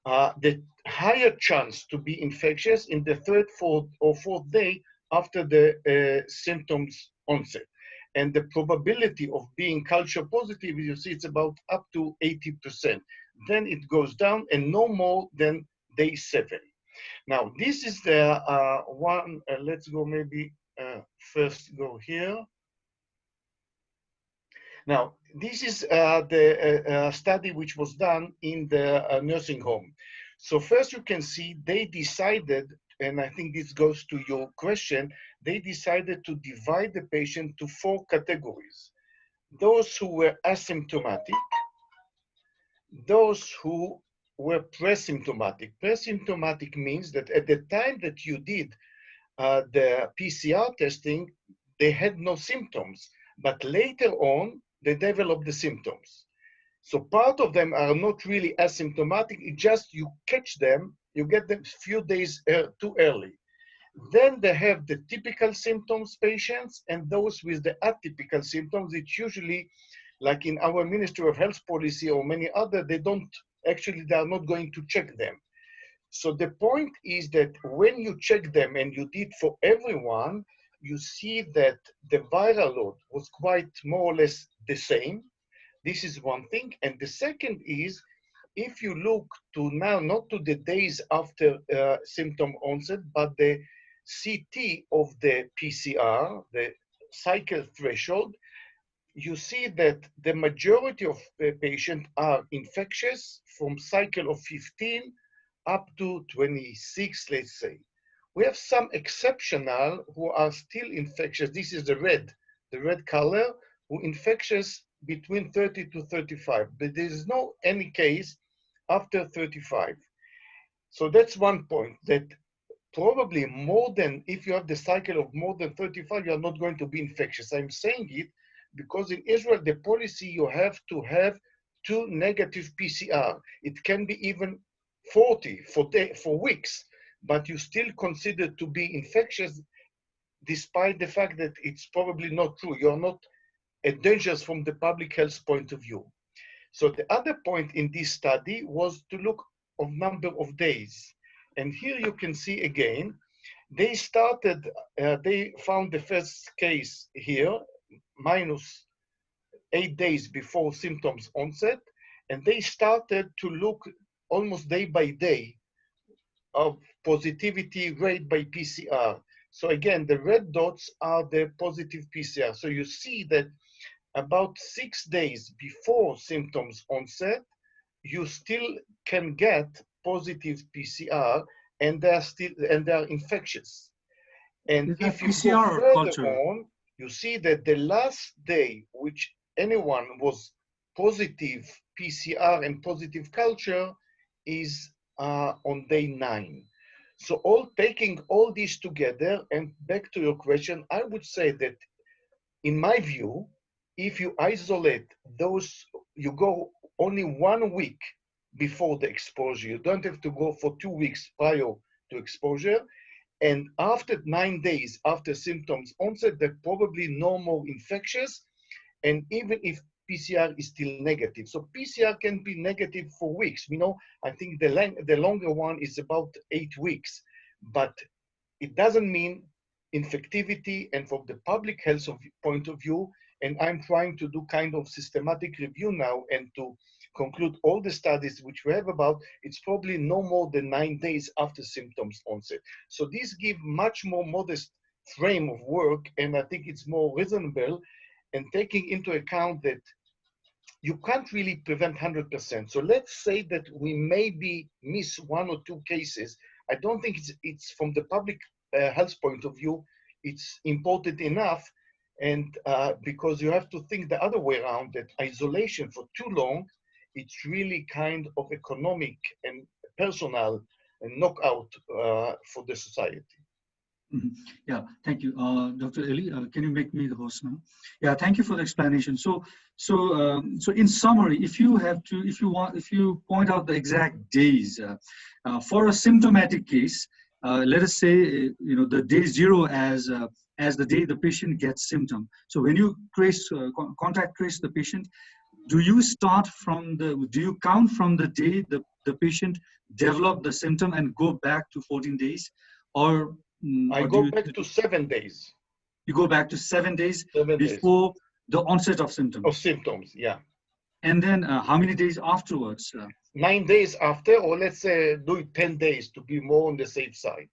The higher chance to be infectious in the 3rd, 4th, or 4th day after the symptoms onset. And the probability of being culture positive, you see, it's about up to 80%. Then it goes down, and no more than day 7. Now, this is the one, let's go maybe first go here. Now, this is the study which was done in the nursing home. So first you can see they decided, and I think this goes to your question, they decided to divide the patient to 4 categories. Those who were asymptomatic, those who were presymptomatic. Presymptomatic means that at the time that you did the PCR testing, they had no symptoms, but later on, they developed the symptoms. So part of them are not really asymptomatic, it's just you catch them, you get them a few days too early. Then they have the typical symptoms patients and those with the atypical symptoms. It's usually, like in our Ministry of Health policy or many other, they are not going to check them. So the point is that when you check them, and you did for everyone, you see that the viral load was quite more or less the same. This is one thing. And the second is, if you look to now, not to the days after symptom onset, but the CT of the PCR, the cycle threshold, you see that the majority of patients are infectious from cycle of 15 up to 26, let's say. We have some exceptional who are still infectious. This is the red color, who infectious between 30 to 35, but there is no any case after 35. So that's one point, that probably more than, if you have the cycle of more than 35, you are not going to be infectious. I'm saying it because in Israel, the policy, you have to have 2 negative PCR. It can be even 40 for weeks, but you still consider to be infectious, despite the fact that it's probably not true. You're not dangerous from the public health point of view. So the other point in this study was to look of number of days. And here you can see again, they started, they found the first case here, minus 8 days before symptoms onset, and they started to look almost day by day of positivity rate by PCR. So again, the red dots are the positive PCR. So you see that about 6 days before symptoms onset, you still can get positive PCR, and they are infectious. And if you go further on, you see that the last day which anyone was positive PCR and positive culture is on day 9. So taking all these together, and back to your question, I would say that in my view, if you isolate those, you go only 1 week before the exposure. You don't have to go for 2 weeks prior to exposure. And after 9 days after symptoms onset, they're probably no more infectious. And even if PCR is still negative. So PCR can be negative for weeks. We know, I think the longer one is about 8 weeks, but it doesn't mean infectivity. And from the public health point of view, and I'm trying to do kind of systematic review now and to conclude all the studies which we have about, it's probably no more than 9 days after symptoms onset. So these give much more modest frame of work, and I think it's more reasonable, and taking into account that you can't really prevent 100%. So let's say that we maybe miss 1 or 2 cases. I don't think it's from the public health point of view, it's important enough. And because you have to think the other way around, that isolation for too long, it's really kind of economic and personal and knockout for the society. Mm-hmm. Yeah, thank you, Dr. Eli. Can you make me the host now? Yeah, thank you for the explanation. So in summary, if you point out the exact days for a symptomatic case, let us say the day 0 as the day the patient gets symptom. So when you contact trace the patient, do you count from the day the patient developed the symptom and go back to 14 days, or I go back to 7 days. You go back to 7 days 7 before the onset of symptoms. Of symptoms, yeah. And then how many days afterwards? 9 days after, or let's say do it 10 days to be more on the safe side.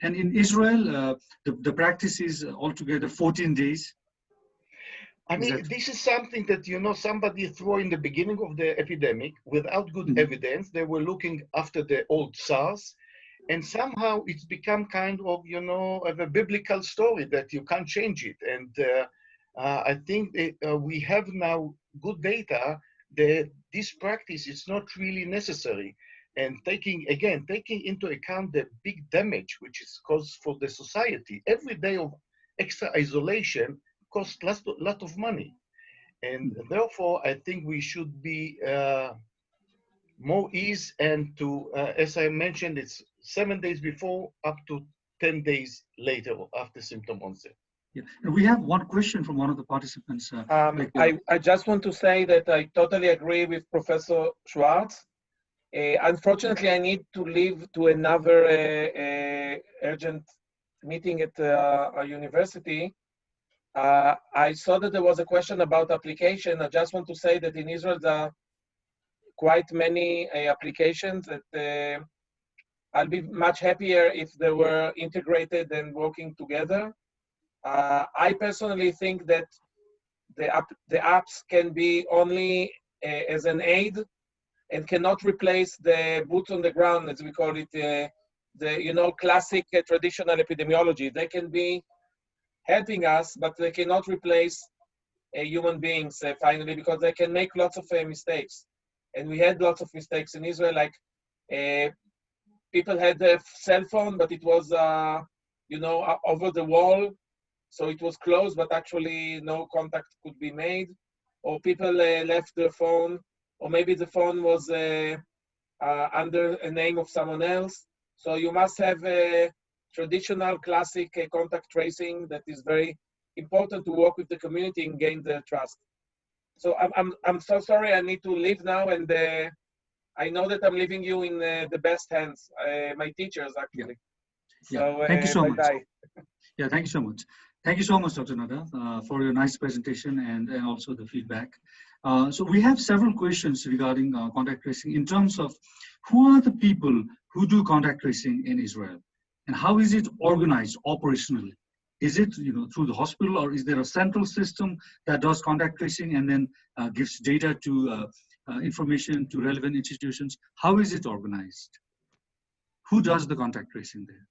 And in Israel, the practice is altogether 14 days. I mean, this is something that, somebody threw in the beginning of the epidemic without good evidence. They were looking after the old SARS. And somehow it's become kind of, of a biblical story that you can't change it. And I think that, we have now good data that this practice is not really necessary. And taking into account the big damage which is caused for the society, every day of extra isolation costs a lot of money. And therefore, I think we should be more ease, and to, as I mentioned, it's 7 days before up to 10 days later after symptom onset. Yeah, and we have one question from one of the participants. I just want to say that I totally agree with Professor Schwartz. Unfortunately, I need to leave to another urgent meeting at a university. I saw that there was a question about application. I just want to say that in Israel there are quite many applications that I'll be much happier if they were integrated and working together. I personally think that the apps can be only as an aid and cannot replace the boots on the ground, as we call it, the classic traditional epidemiology. They can be helping us, but they cannot replace human beings finally, because they can make lots of mistakes. And we had lots of mistakes in Israel, like people had a cell phone, but it was over the wall, so it was closed, but actually no contact could be made. Or people left their phone, or maybe the phone was under a name of someone else. So you must have a traditional classic contact tracing that is very important to work with the community and gain their trust. So I'm so sorry, I need to leave now, and I know that I'm leaving you in the best hands, my teachers actually. Yeah. So, Thank you so much. bye-bye. Yeah, thank you so much. Thank you so much, Dr. Nada, for your nice presentation and also the feedback. So we have several questions regarding contact tracing in terms of who are the people who do contact tracing in Israel, and how is it organized operationally? Is it through the hospital, or is there a central system that does contact tracing and then gives data to information to relevant institutions? How is it organized? Who does the contact tracing there?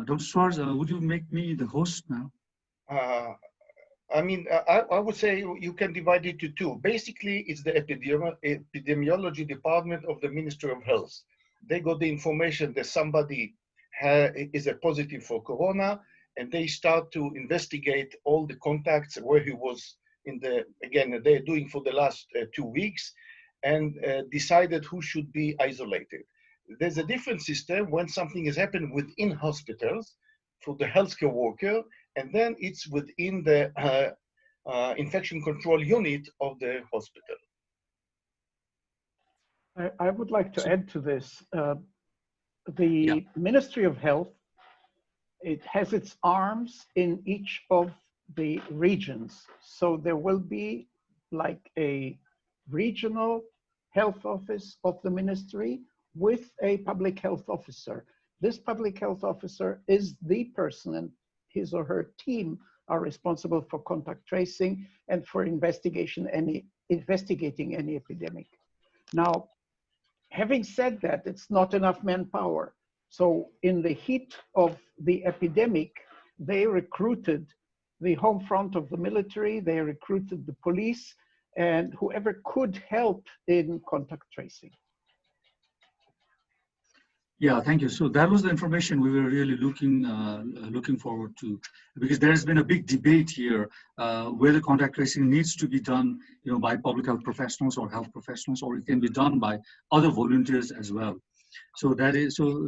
Dr. Schwarz, would you make me the host now? I would say you can divide it to two. Basically, it's the epidemiology department of the Ministry of Health. They got the information that somebody is a positive for corona, and they start to investigate all the contacts where he was they're doing for the last 2 weeks, and decided who should be isolated. There's a different system when something has happened within hospitals for the healthcare worker, and then it's within the infection control unit of the hospital. I would like to add to this. The Ministry of Health, it has its arms in each of the regions. So there will be like a regional health office of the ministry with a public health officer. This public health officer is the person, and his or her team are responsible for contact tracing and for investigating any epidemic. Now, having said that, it's not enough manpower. So in the heat of the epidemic, they recruited the home front of the military, they recruited the police, and whoever could help in contact tracing. Yeah, thank you. So that was the information we were really looking forward to, because there has been a big debate here whether contact tracing needs to be done, by public health professionals or health professionals, or it can be done by other volunteers as well. So that is so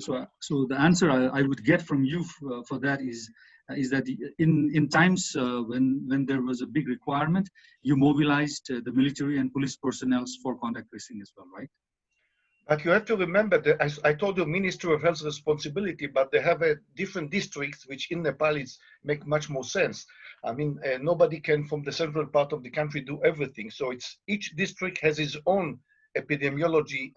the answer I would get from you for that is that in times when there was a big requirement, you mobilized the military and police personnel for contact tracing as well, right? But you have to remember that, as I told you, Ministry of Health responsibility, but they have different districts, which in Nepal make much more sense. I mean, nobody can from the central part of the country do everything. So each district has its own epidemiology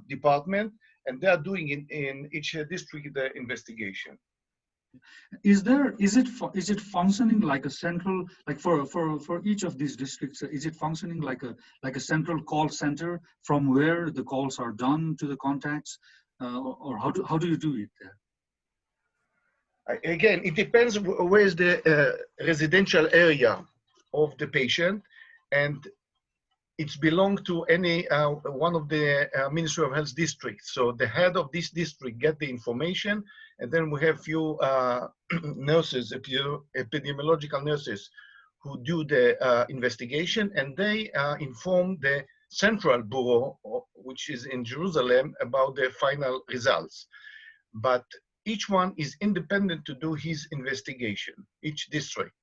department, and they are doing in each district the investigation. Is it functioning like a central, like for each of these districts, is it functioning like a central call center from where the calls are done to the contacts, or how do you do it there? Again, it depends where is the residential area of the patient, and it's belong to any one of the Ministry of Health districts. So the head of this district get the information, and then we have few nurses, epidemiological nurses, who do the investigation, and they inform the Central Bureau, which is in Jerusalem, about the final results. But each one is independent to do his investigation, each district.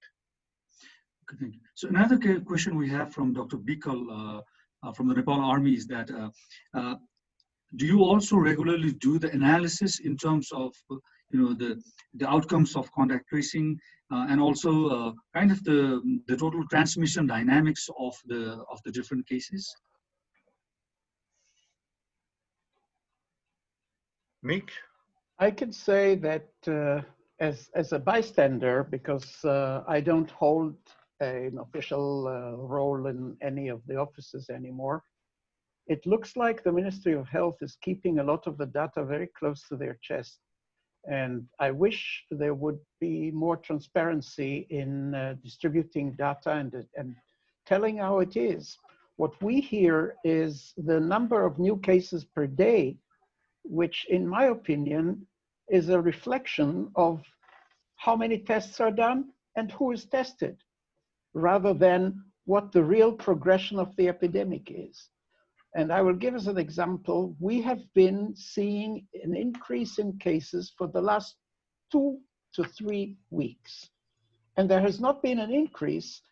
Okay, thank you. So another question we have from Dr. Bikal, from the Nepal Army is that do you also regularly do the analysis in terms of the outcomes of contact tracing and also kind of the total transmission dynamics of the different cases? Mick? I can say that as a bystander, because I don't hold an official role in any of the offices anymore, it looks like the Ministry of Health is keeping a lot of the data very close to their chest. And I wish there would be more transparency in distributing data and telling how it is. What we hear is the number of new cases per day, which in my opinion is a reflection of how many tests are done and who is tested, rather than what the real progression of the epidemic is. And I will give us an example. We have been seeing an increase in cases for the last 2 to 3 weeks. And there has not been an increase,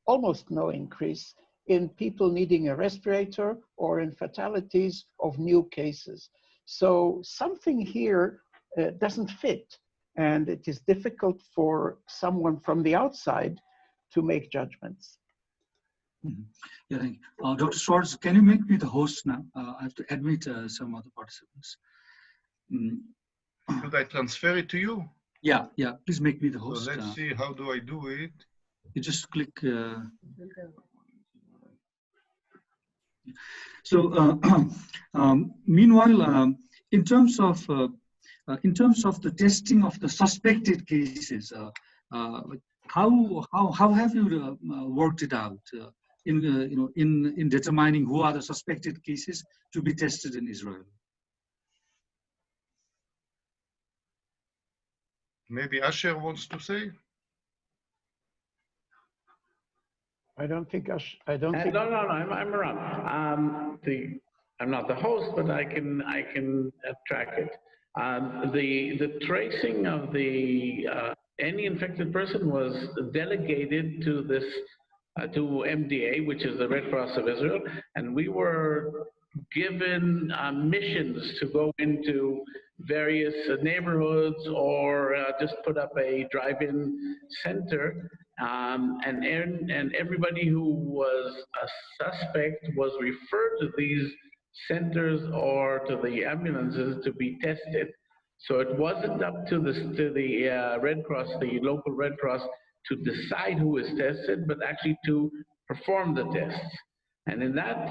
almost no increase, in people needing a respirator or in fatalities of new cases. So something here doesn't fit. And it is difficult for someone from the outside to make judgments. Mm-hmm. Yeah, thank you. Dr. Schwartz, can you make me the host now? I have to admit some other participants. Should I transfer it to you? Yeah, please make me the host. So let's see, how do I do it? You just click. Meanwhile, in terms of the testing of the suspected cases, how have you worked it out in determining who are the suspected cases to be tested in Israel? Maybe Asher wants to say? I don't think. No, I'm around. I'm not the host, but I can track it. The tracing of any infected person was delegated to this to MDA, which is the Red Cross of Israel, and we were given missions to go into various neighborhoods or just put up a drive-in center, and everybody who was a suspect was referred to these centers or to the ambulances to be tested. So it wasn't up to the Red Cross, the local Red Cross, to decide who is tested, but actually to perform the tests. And in that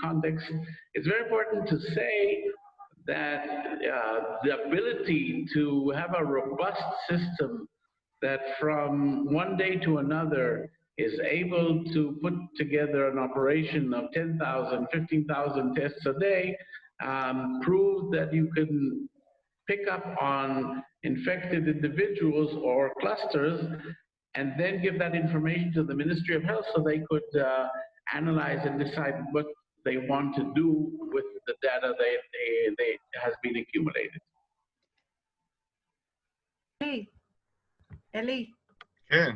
context, it's very important to say that the ability to have a robust system that from one day to another is able to put together an operation of 10,000, 15,000 tests a day, proved that you can pick up on infected individuals or clusters and then give that information to the Ministry of Health so they could analyze and decide what they want to do with the data that has been accumulated. Hey, Eli. Yeah.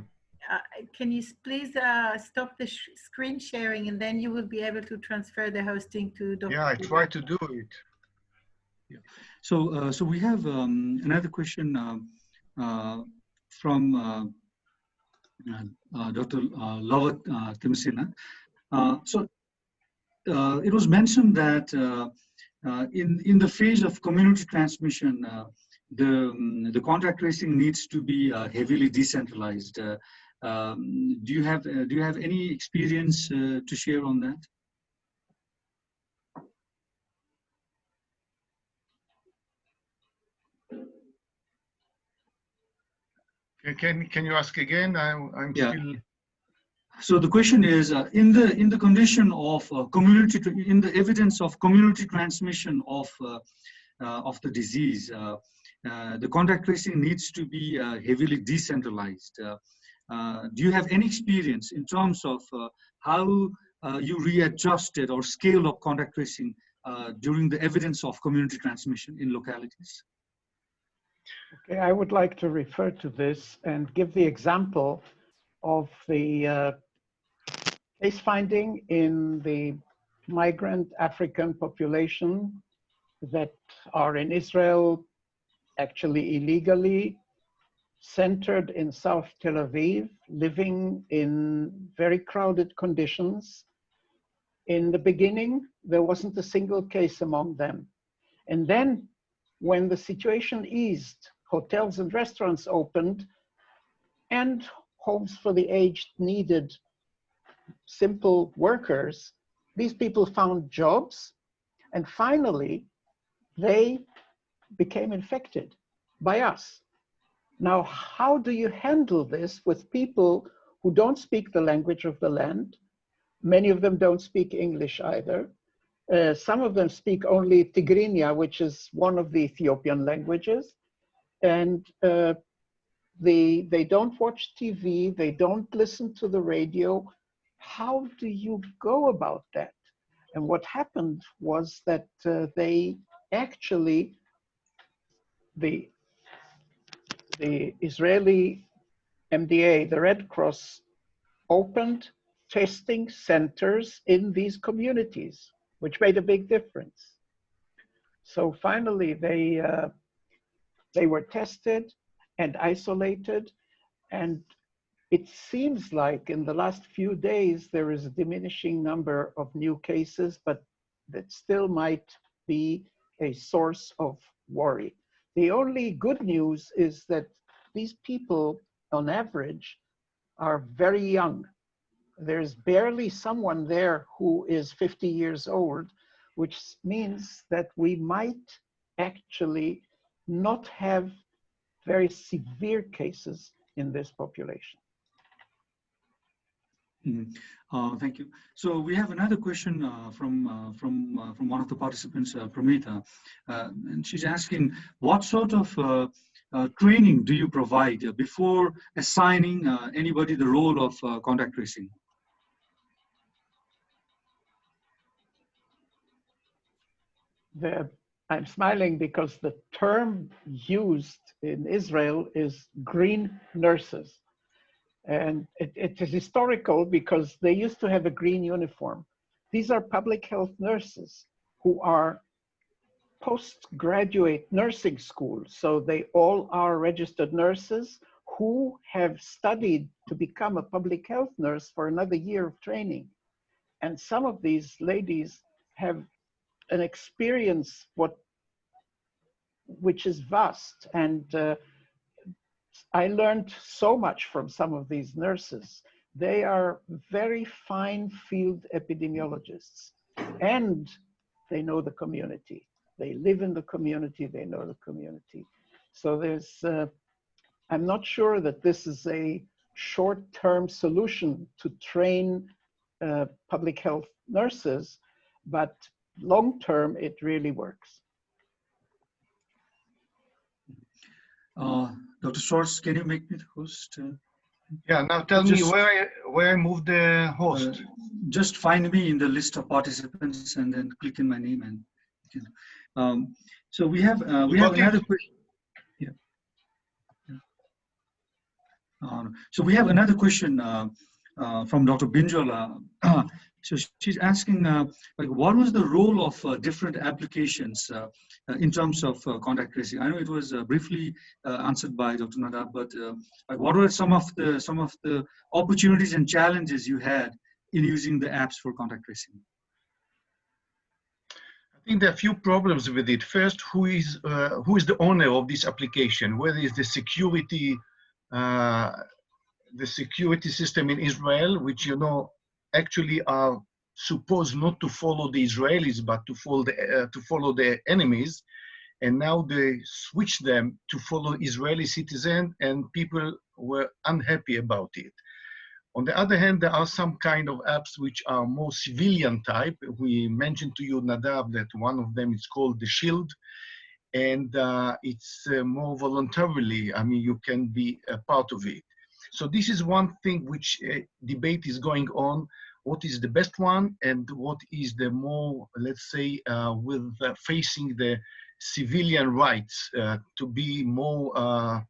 Can you please stop the screen sharing, and then you will be able to transfer the hosting to Dr. Yeah, I try to do it. Yeah. So we have another question from Dr. Lovat Timsina. So it was mentioned that in the phase of community transmission, the contact tracing needs to be heavily decentralized. Do you have any experience to share on that? Can you ask again? I'm still. So the question is, in the condition of in the evidence of community transmission of the disease, the contact tracing needs to be heavily decentralized. Do you have any experience in terms of how you readjusted or scale up contact tracing during the evidence of community transmission in localities? Okay, I would like to refer to this and give the example of the case finding in the migrant African population that are in Israel, actually illegally, centered in South Tel Aviv, living in very crowded conditions. In the beginning, there wasn't a single case among them. And then when the situation eased, hotels and restaurants opened, and homes for the aged needed simple workers, these people found jobs, and finally, they became infected by us. Now, how do you handle this with people who don't speak the language of the land? Many of them don't speak English either. Some of them speak only Tigrinya, which is one of the Ethiopian languages. And they don't watch TV, they don't listen to the radio. How do you go about that? And what happened was that they actually, the Israeli MDA, the Red Cross, opened testing centers in these communities, which made a big difference. So finally, they were tested and isolated, and it seems like in the last few days there is a diminishing number of new cases, but that still might be a source of worry. The only good news is that these people, on average, are very young. There's barely someone there who is 50 years old, which means that we might actually not have very severe cases in this population. Thank you. So we have another question from one of the participants, Pramita, and she's asking, what sort of training do you provide before assigning anybody the role of contact tracing? I'm smiling because the term used in Israel is green nurses. And it is historical because they used to have a green uniform. These are public health nurses who are postgraduate nursing school. So they all are registered nurses who have studied to become a public health nurse for another year of training. And some of these ladies have an experience which is vast. And I learned so much from some of these nurses. They are very fine field epidemiologists, and they know the community. They live in the community, they know the community. So there's, I'm not sure that this is a short-term solution to train public health nurses, but long-term, it really works. Dr. Schwartz, can you make me the host? Yeah, now tell me where I move the host. Just find me in the list of participants and then click in my name. And so we have another question. Yeah. So we have another question from Dr. Binjola. So she's asking, like, what was the role of different applications in terms of contact tracing? I know it was briefly answered by Dr. Nadav, but like, what were some of the opportunities and challenges you had in using the apps for contact tracing? I think there are a few problems with it. First, who is the owner of this application? Whether it's the security system in Israel, which, you know, actually are supposed not to follow the Israelis, but to follow the enemies. And now they switch them to follow Israeli citizens, and people were unhappy about it. On the other hand, there are some kind of apps which are more civilian type. We mentioned to you, Nadav, that one of them is called the Shield, and it's more voluntarily. I mean, you can be a part of it. So this is one thing which debate is going on. What is the best one, and what is the more, let's say, facing the civilian rights to be more,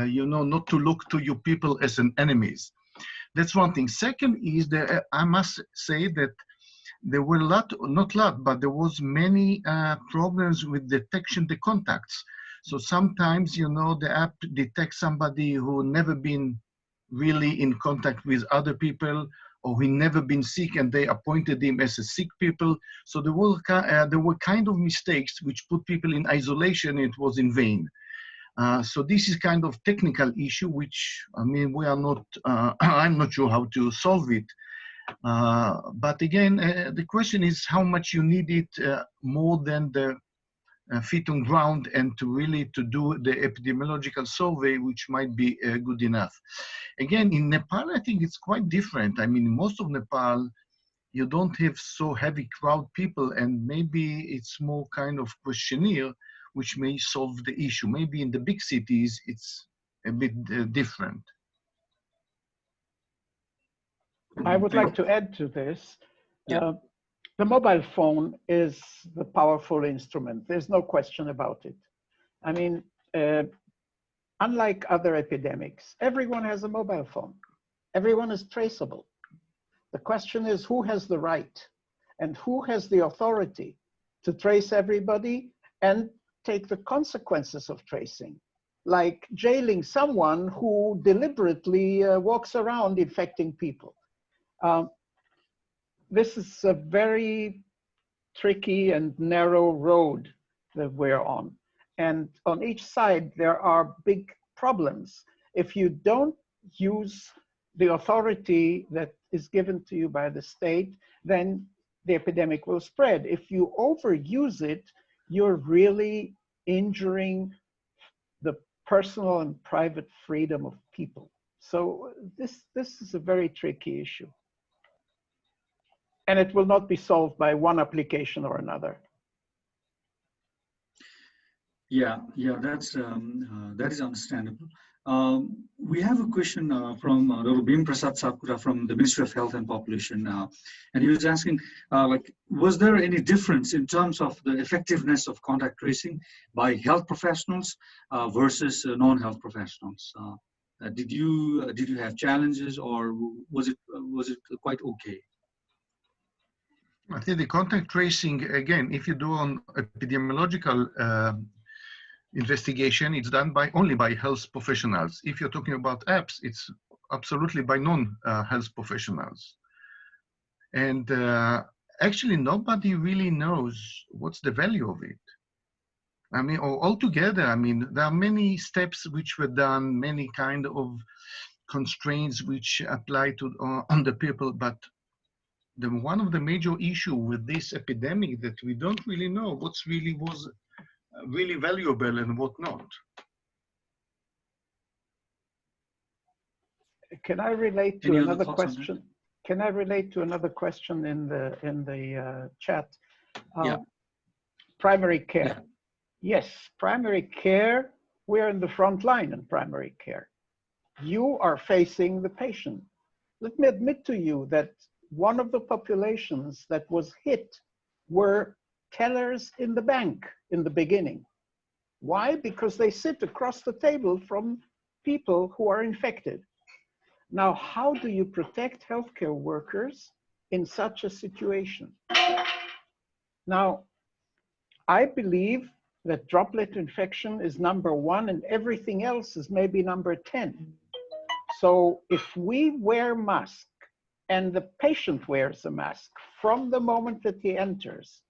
you know, not to look to your people as an enemies. That's one thing. Second is that I must say that there were but there was many problems with detection the contacts. So sometimes, you know, the app detects somebody who never been really in contact with other people, or he never been sick, and they appointed him as a sick people. So there were kind of mistakes which put people in isolation, and it was in vain. So this is kind of technical issue, which, I mean, we are not, I'm not sure how to solve it. But again, the question is how much you need it more than the feet on ground, and to really to do the epidemiological survey, which might be good enough. Again, in Nepal, I think it's quite different. I mean, in most of Nepal, you don't have so heavy crowd people, and maybe it's more kind of questionnaire, which may solve the issue. Maybe in the big cities, it's a bit different. I would like to add to this. The mobile phone is the powerful instrument. There's no question about it. I mean, unlike other epidemics, everyone has a mobile phone. Everyone is traceable. The question is who has the right and who has the authority to trace everybody and take the consequences of tracing, like jailing someone who deliberately walks around infecting people. This is a very tricky and narrow road that we're on. And on each side, there are big problems. If you don't use the authority that is given to you by the state, then the epidemic will spread. If you overuse it, you're really injuring the personal and private freedom of people. So this is a very tricky issue. And it will not be solved by one application or another. Yeah, that's that is understandable. We have a question from Dr. Bim Prasad Sapura from the Ministry of Health and Population, and he was asking, like, was there any difference in terms of the effectiveness of contact tracing by health professionals versus non-health professionals? Did you have challenges, or was it quite okay? I think the contact tracing, again, if you do on epidemiological investigation, it's done only by health professionals. If you're talking about apps, it's absolutely by non-health professionals. And actually, nobody really knows what's the value of it. I mean, altogether, I mean, there are many steps which were done, many kind of constraints which apply to on the people, but one of the major issue with this epidemic that we don't really know what's really was really valuable and what not. Can I relate to another question? Can I relate to another question in the chat? Primary care. Yes, primary care. We're in the front line in primary care. You are facing the patient. Let me admit to you that one of the populations that was hit were tellers in the bank in the beginning. Why? Because they sit across the table from people who are infected. Now, how do you protect healthcare workers in such a situation? Now, I believe that droplet infection is #1 and everything else is maybe #10. So if we wear masks and the patient wears a mask from the moment that he enters,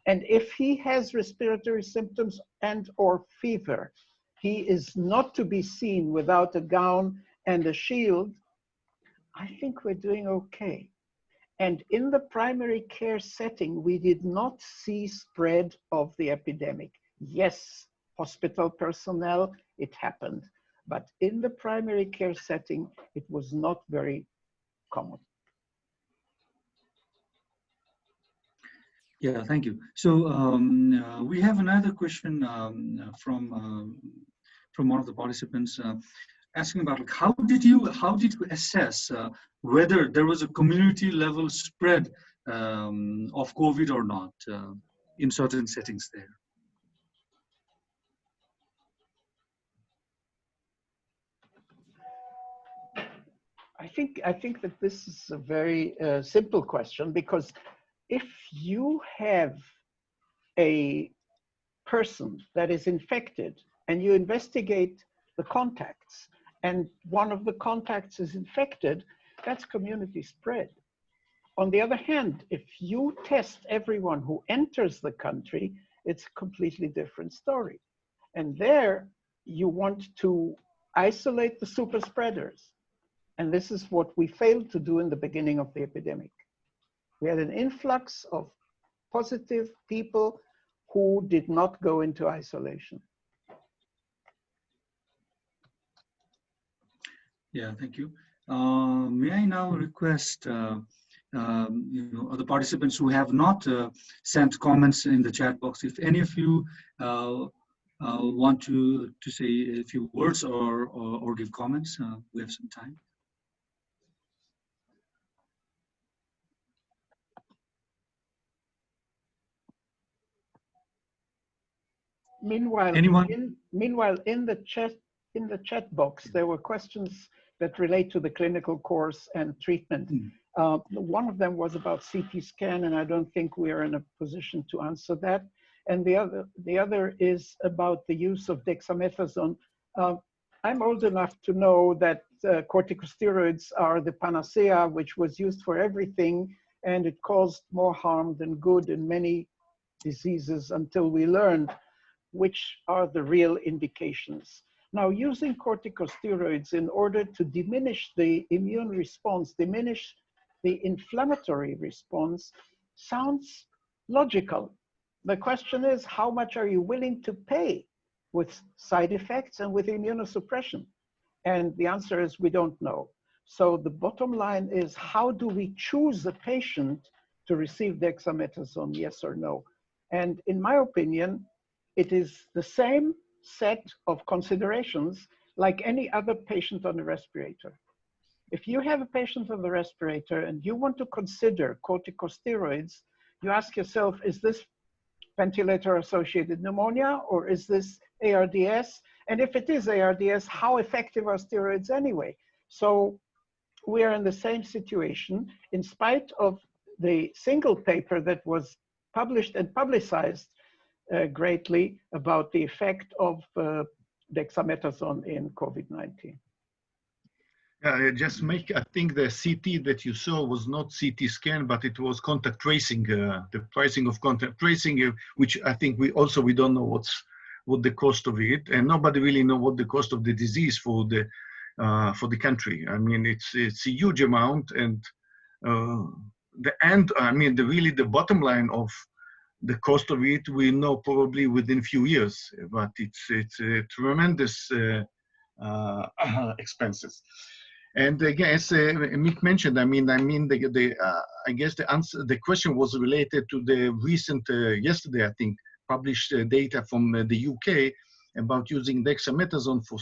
and if he has respiratory symptoms and or fever, he is not to be seen without a gown and a shield, I think we're doing okay. And in the primary care setting, we did not see spread of the epidemic. Yes, hospital personnel, it happened. But in the primary care setting, it was not very common. Yeah, thank you. So we have another question from one of the participants asking about, like, how did you assess whether there was a community level spread of COVID or not in certain settings there? I think that this is a very simple question, because if you have a person that is infected and you investigate the contacts, and one of the contacts is infected, that's community spread. On the other hand, if you test everyone who enters the country, it's a completely different story. And there you want to isolate the super spreaders. And this is what we failed to do in the beginning of the epidemic. We had an influx of positive people who did not go into isolation. Yeah, thank you. May I now request other participants who have not sent comments in the chat box, if any of you want to say a few words or give comments, we have some time. Meanwhile, anyone? Meanwhile, in the chat box, there were questions that relate to the clinical course and treatment. One of them was about CT scan, and I don't think we are in a position to answer that. And the other is about the use of dexamethasone. I'm old enough to know that corticosteroids are the panacea, which was used for everything, and it caused more harm than good in many diseases until we learned which are the real indications. Now, using corticosteroids in order to diminish the immune response, diminish the inflammatory response, sounds logical. The question is, how much are you willing to pay with side effects and with immunosuppression? And the answer is, we don't know. So the bottom line is, how do we choose a patient to receive dexamethasone, yes or no? And in my opinion, it is the same set of considerations like any other patient on a respirator. If you have a patient on the respirator and you want to consider corticosteroids, you ask yourself, is this ventilator-associated pneumonia or is this ARDS? And if it is ARDS, how effective are steroids anyway? So we are in the same situation, in spite of the single paper that was published and publicized greatly about the effect of dexamethasone in COVID-19. I think the CT that you saw was not CT scan, but it was contact tracing, the pricing of contact tracing, which I think we don't know what the cost of it, and nobody really know what the cost of the disease for the country. I mean, it's a huge amount, and the bottom line of the cost of it we know probably within a few years, but it's a tremendous expenses. And again, as Mick mentioned, I guess the question was related to the recent yesterday, I think, published data from the UK about using dexamethasone for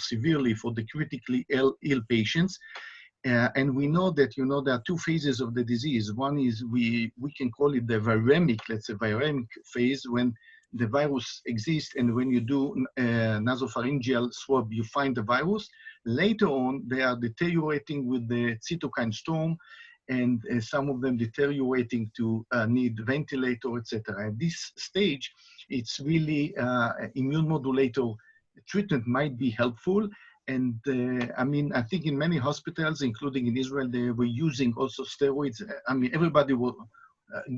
the critically ill patients. And we know that, there are two phases of the disease. One is we can call it the viremic, viremic phase, when the virus exists, and when you do nasopharyngeal swab, you find the virus. Later on, they are deteriorating with the cytokine storm, and some of them deteriorating to need ventilator, etc. At this stage, it's really immune modulator treatment might be helpful. And I think in many hospitals, including in Israel, they were using also steroids. Everybody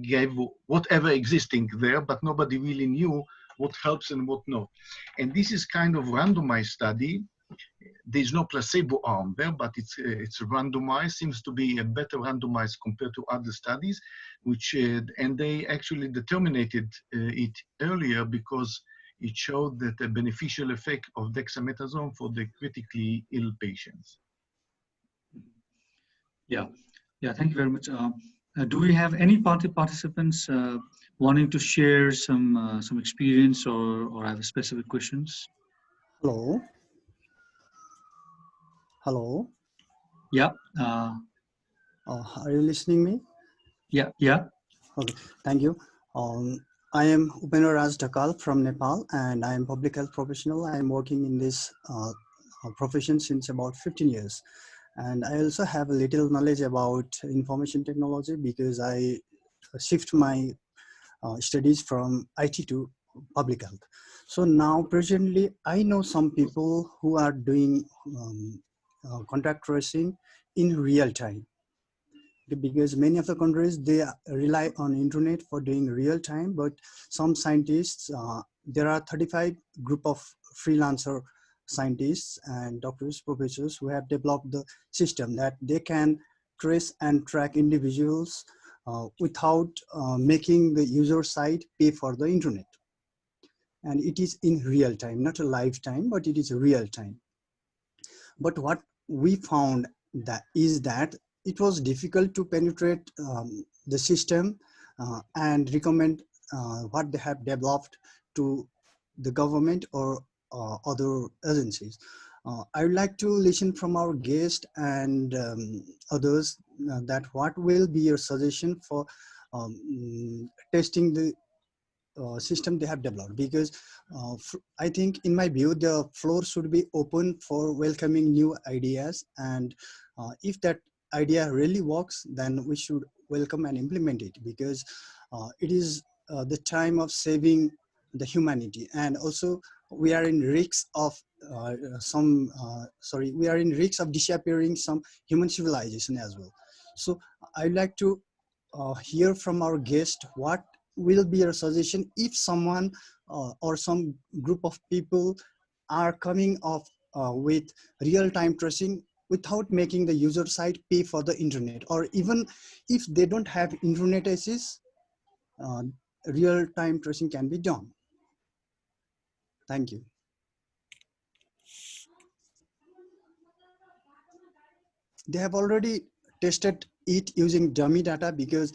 gave whatever existing there, but nobody really knew what helps and what not. And this is kind of randomized study. There's no placebo arm there, but it's randomized, seems to be a better randomized compared to other studies, and they actually determined it earlier because it showed that a beneficial effect of dexamethasone for the critically ill patients. Yeah, thank you very much. Do we have any participants wanting to share some experience or have specific questions? Hello. Hello. Yeah. Are you listening me? Yeah. Okay, thank you. I am Upendra Raj Dhakal from Nepal, and I am public health professional. I am working in this profession since about 15 years. And I also have a little knowledge about information technology because I shift my studies from IT to public health. So now presently, I know some people who are doing contact tracing in real time, because many of the countries, they rely on internet for doing real time, but some scientists, there are 35 group of freelancer scientists and doctors, professors who have developed the system that they can trace and track individuals without making the user side pay for the internet. And it is in real time, not a live time, but it is real time. But what we found that is that it was difficult to penetrate the system and recommend what they have developed to the government or other agencies. I would like to listen from our guest and others that what will be your suggestion for testing the system they have developed, because I think, in my view, the floor should be open for welcoming new ideas, and if that idea really works, then we should welcome and implement it, because it is the time of saving the humanity. And also we are in risks of we are in risks of disappearing some human civilization as well. So I'd like to hear from our guest what will be your suggestion if someone or some group of people are coming up with real-time tracing without making the user side pay for the internet, or even if they don't have internet access, real-time tracing can be done. Thank you. They have already tested it using dummy data, because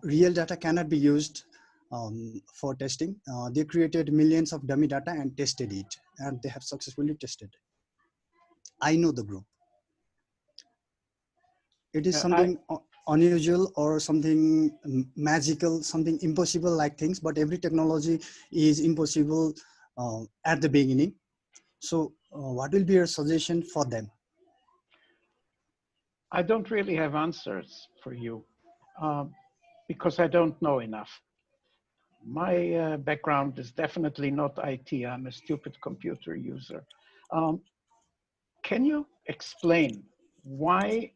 real data cannot be used for testing. They created millions of dummy data and tested it, and they have successfully tested. I know the group. It is something unusual or something magical, something impossible like things, but every technology is impossible at the beginning. So what will be your suggestion for them? I don't really have answers for you because I don't know enough. My background is definitely not IT. I'm a stupid computer user. Can you explain why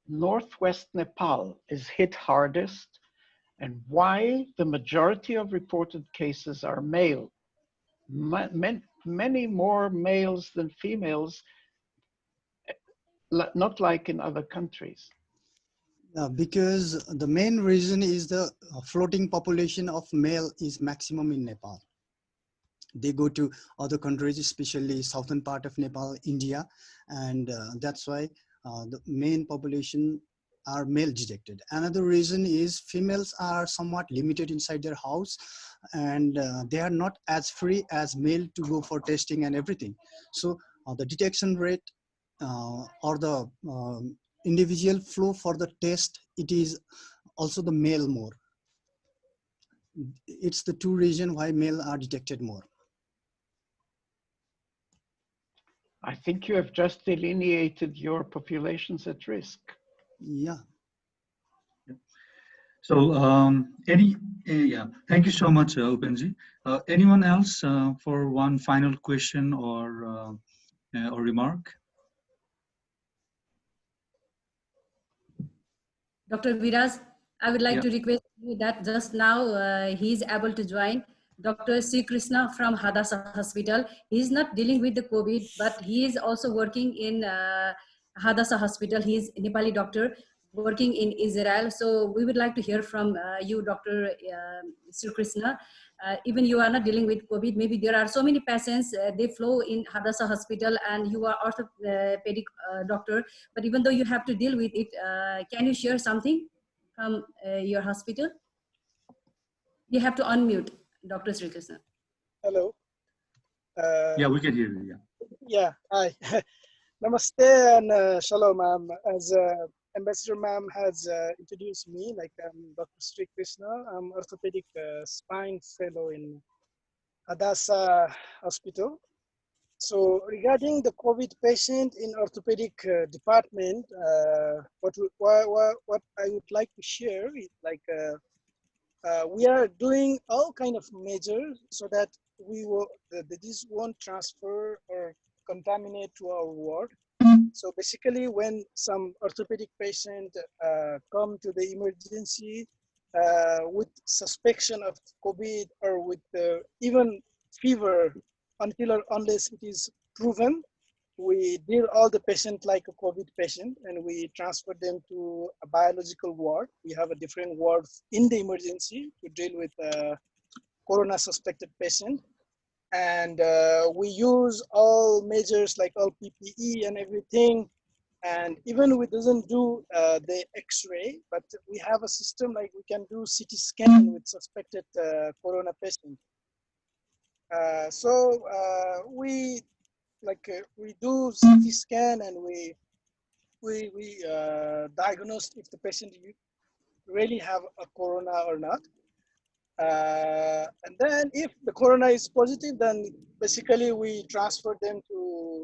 Northwest Nepal is hit hardest and why the majority of reported cases are male? Many more males than females, not like in other countries. Because the main reason is the floating population of male is maximum in Nepal. They go to other countries, especially southern part of Nepal, India, and that's why the main population are male detected. Another reason is females are somewhat limited inside their house, and they are not as free as male to go for testing and everything. So the detection rate or the individual flow for the test, it is also the male more. It's the two reasons why male are detected more. I think you have just delineated your populations at risk. Yeah. So thank you so much, Upenji. Anyone else for one final question or remark? Dr. Viraz, I would like to request you that just now he is able to join. Dr. Sri Krishna from Hadassa Hospital. He is not dealing with the COVID, but he is also working in Hadassa Hospital. He is a Nepali doctor working in Israel. So we would like to hear from you, Dr. Sri Krishna. Even you are not dealing with COVID, maybe there are so many patients, they flow in Hadassa Hospital, and you are orthopedic doctor, but even though you have to deal with it, can you share something from your hospital? You have to unmute, Dr. Sri Krishna. Hello. Yeah, we can hear you. Yeah, hi. Namaste and shalom, ma'am. As Ambassador ma'am has introduced me, like I'm Dr. Sri Krishna. I'm orthopedic spine fellow in Hadassa Hospital. So regarding the COVID patient in orthopedic department, what I would like to share is like we are doing all kind of measures so that the disease won't transfer or contaminate to our ward. So basically, when some orthopedic patient come to the emergency with suspicion of COVID or with even fever, until or unless it is proven, we deal all the patient like a COVID patient and we transfer them to a biological ward. We have a different ward in the emergency to deal with corona suspected patient. And we use all measures like all PPE and everything. And even we doesn't do the X-ray, but we have a system like we can do CT scan with suspected corona patient. We do CT scan and we diagnose if the patient really have a corona or not. And then if the corona is positive, then basically we transfer them to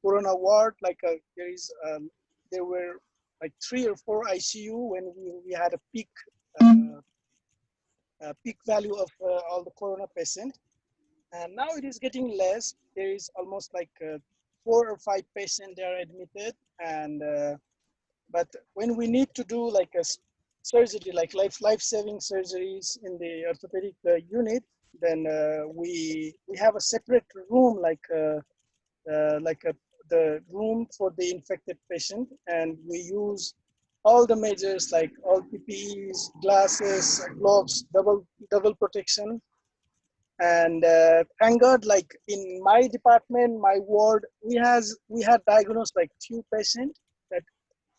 corona ward. There were like 3 or 4 ICU when we had a peak value of all the corona patient. And now it is getting less. There is almost like 4 or 5 patients they are admitted. And but when we need to do like a surgery, like life-saving surgeries in the orthopedic unit, then we have a separate room, the room for the infected patient, and we use all the measures like all PPEs, glasses, gloves, double protection. And thank God, like in my department, my ward, we had diagnosed like few patients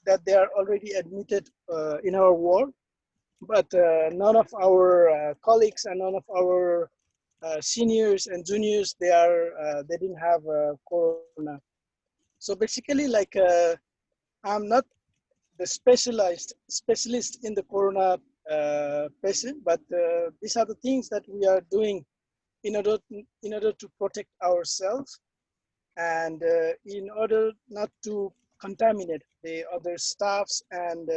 that they are already admitted in our ward, but none of our colleagues and none of our seniors and juniors, they didn't have corona. So basically, like I'm not the specialist in the corona patient, but these are the things that we are doing in order to protect ourselves and in order not to contaminate the other staffs and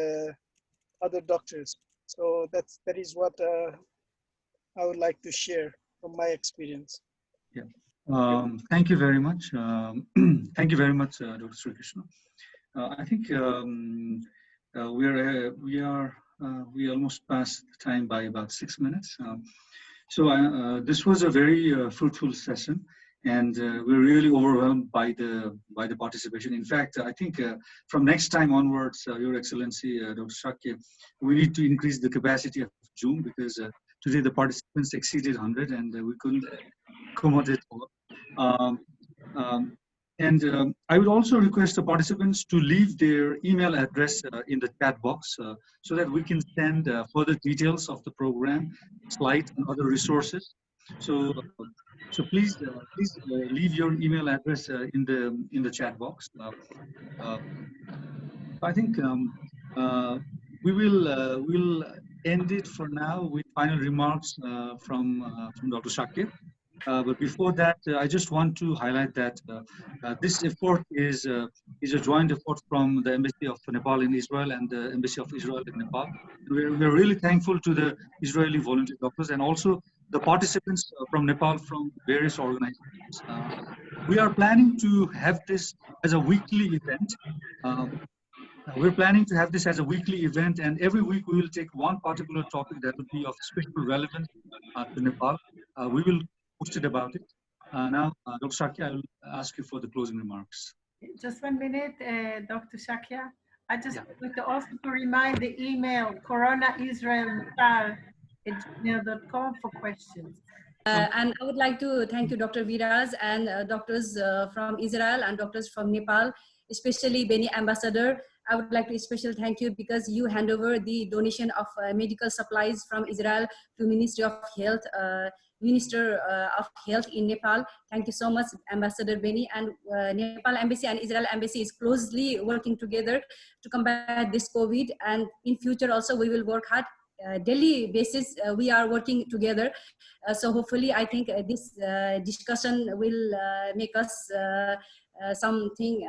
other doctors. So that is what I would like to share from my experience. Yeah. Thank you very much. Thank you very much, Dr. Sri Krishna. I think we almost passed the time by about 6 minutes. So this was a very fruitful session, and we're really overwhelmed by the participation. In fact, I think from next time onwards, Your Excellency, Dr. Shakya, we need to increase the capacity of Zoom, because today the participants exceeded 100 and we couldn't accommodate all. I would also request the participants to leave their email address in the chat box so that we can send further details of the program, slides, and other resources. So please leave your email address in the chat box. I think we'll end it for now with final remarks from Dr. Shakya. But before that, I just want to highlight that this effort is a joint effort from the Embassy of Nepal and Israel and the Embassy of Israel in Nepal. We're really thankful to the Israeli volunteer doctors and also the participants from Nepal from various organizations. We are planning to have this as a weekly event. We're planning to have this as a weekly event, and every week we will take one particular topic that would be of special relevance to Nepal. We will post it about it. Now, Dr. Shakya, I will ask you for the closing remarks. Just 1 minute, Dr. Shakya. I just want to also remind the email coronaisrael@gmail.com for questions. And I would like to thank you, Dr. Viraz, and doctors from Israel and doctors from Nepal, especially Beni Ambassador. I would like to special thank you because you hand over the donation of medical supplies from Israel to Ministry of Health, Minister of Health in Nepal. Thank you so much, Ambassador Beni. And Nepal Embassy and Israel Embassy is closely working together to combat this COVID. And in future also, we will work hard daily basis we are working together. So hopefully I think this discussion will make us something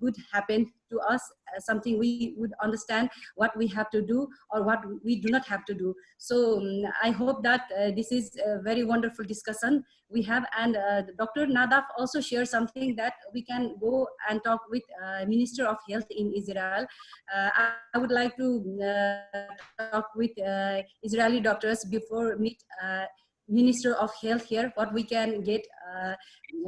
good happen to us, something we would understand what we have to do or what we do not have to do. So I hope that this is a very wonderful discussion we have, and Dr. Nadav also shared something that we can go and talk with Minister of Health in Israel. I would like to talk with Israeli doctors before meet Minister of Health here, what we can get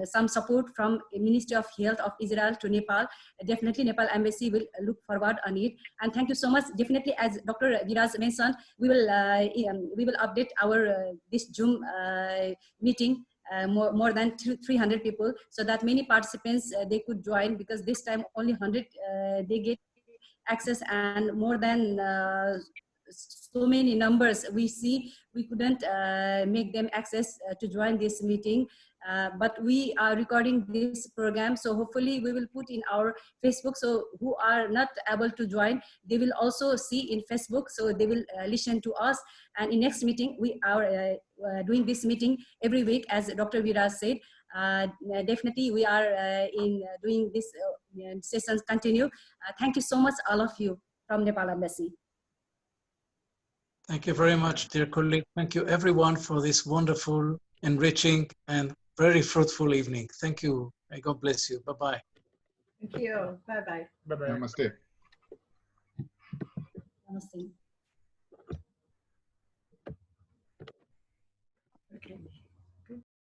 some support from Ministry of Health of Israel to Nepal. Definitely Nepal Embassy will look forward on it. And thank you so much. Definitely, as Dr. Viraz mentioned, we will update our this Zoom meeting more than 300 people, so that many participants they could join, because this time only 100 they get access, and more than so many numbers we see, we couldn't make them access to join this meeting. But we are recording this program, so hopefully we will put in our Facebook, so who are not able to join, they will also see in Facebook, so they will listen to us. And in next meeting, we are doing this meeting every week, as Dr. Viraz said. Definitely we are doing this sessions continue. Thank you so much, all of you from Nepal Embassy. Thank you very much, dear colleague. Thank you everyone for this wonderful, enriching, and very fruitful evening. Thank you. May God bless you. Bye-bye. Thank you. Bye-bye. Bye-bye. Namaste. Namaste.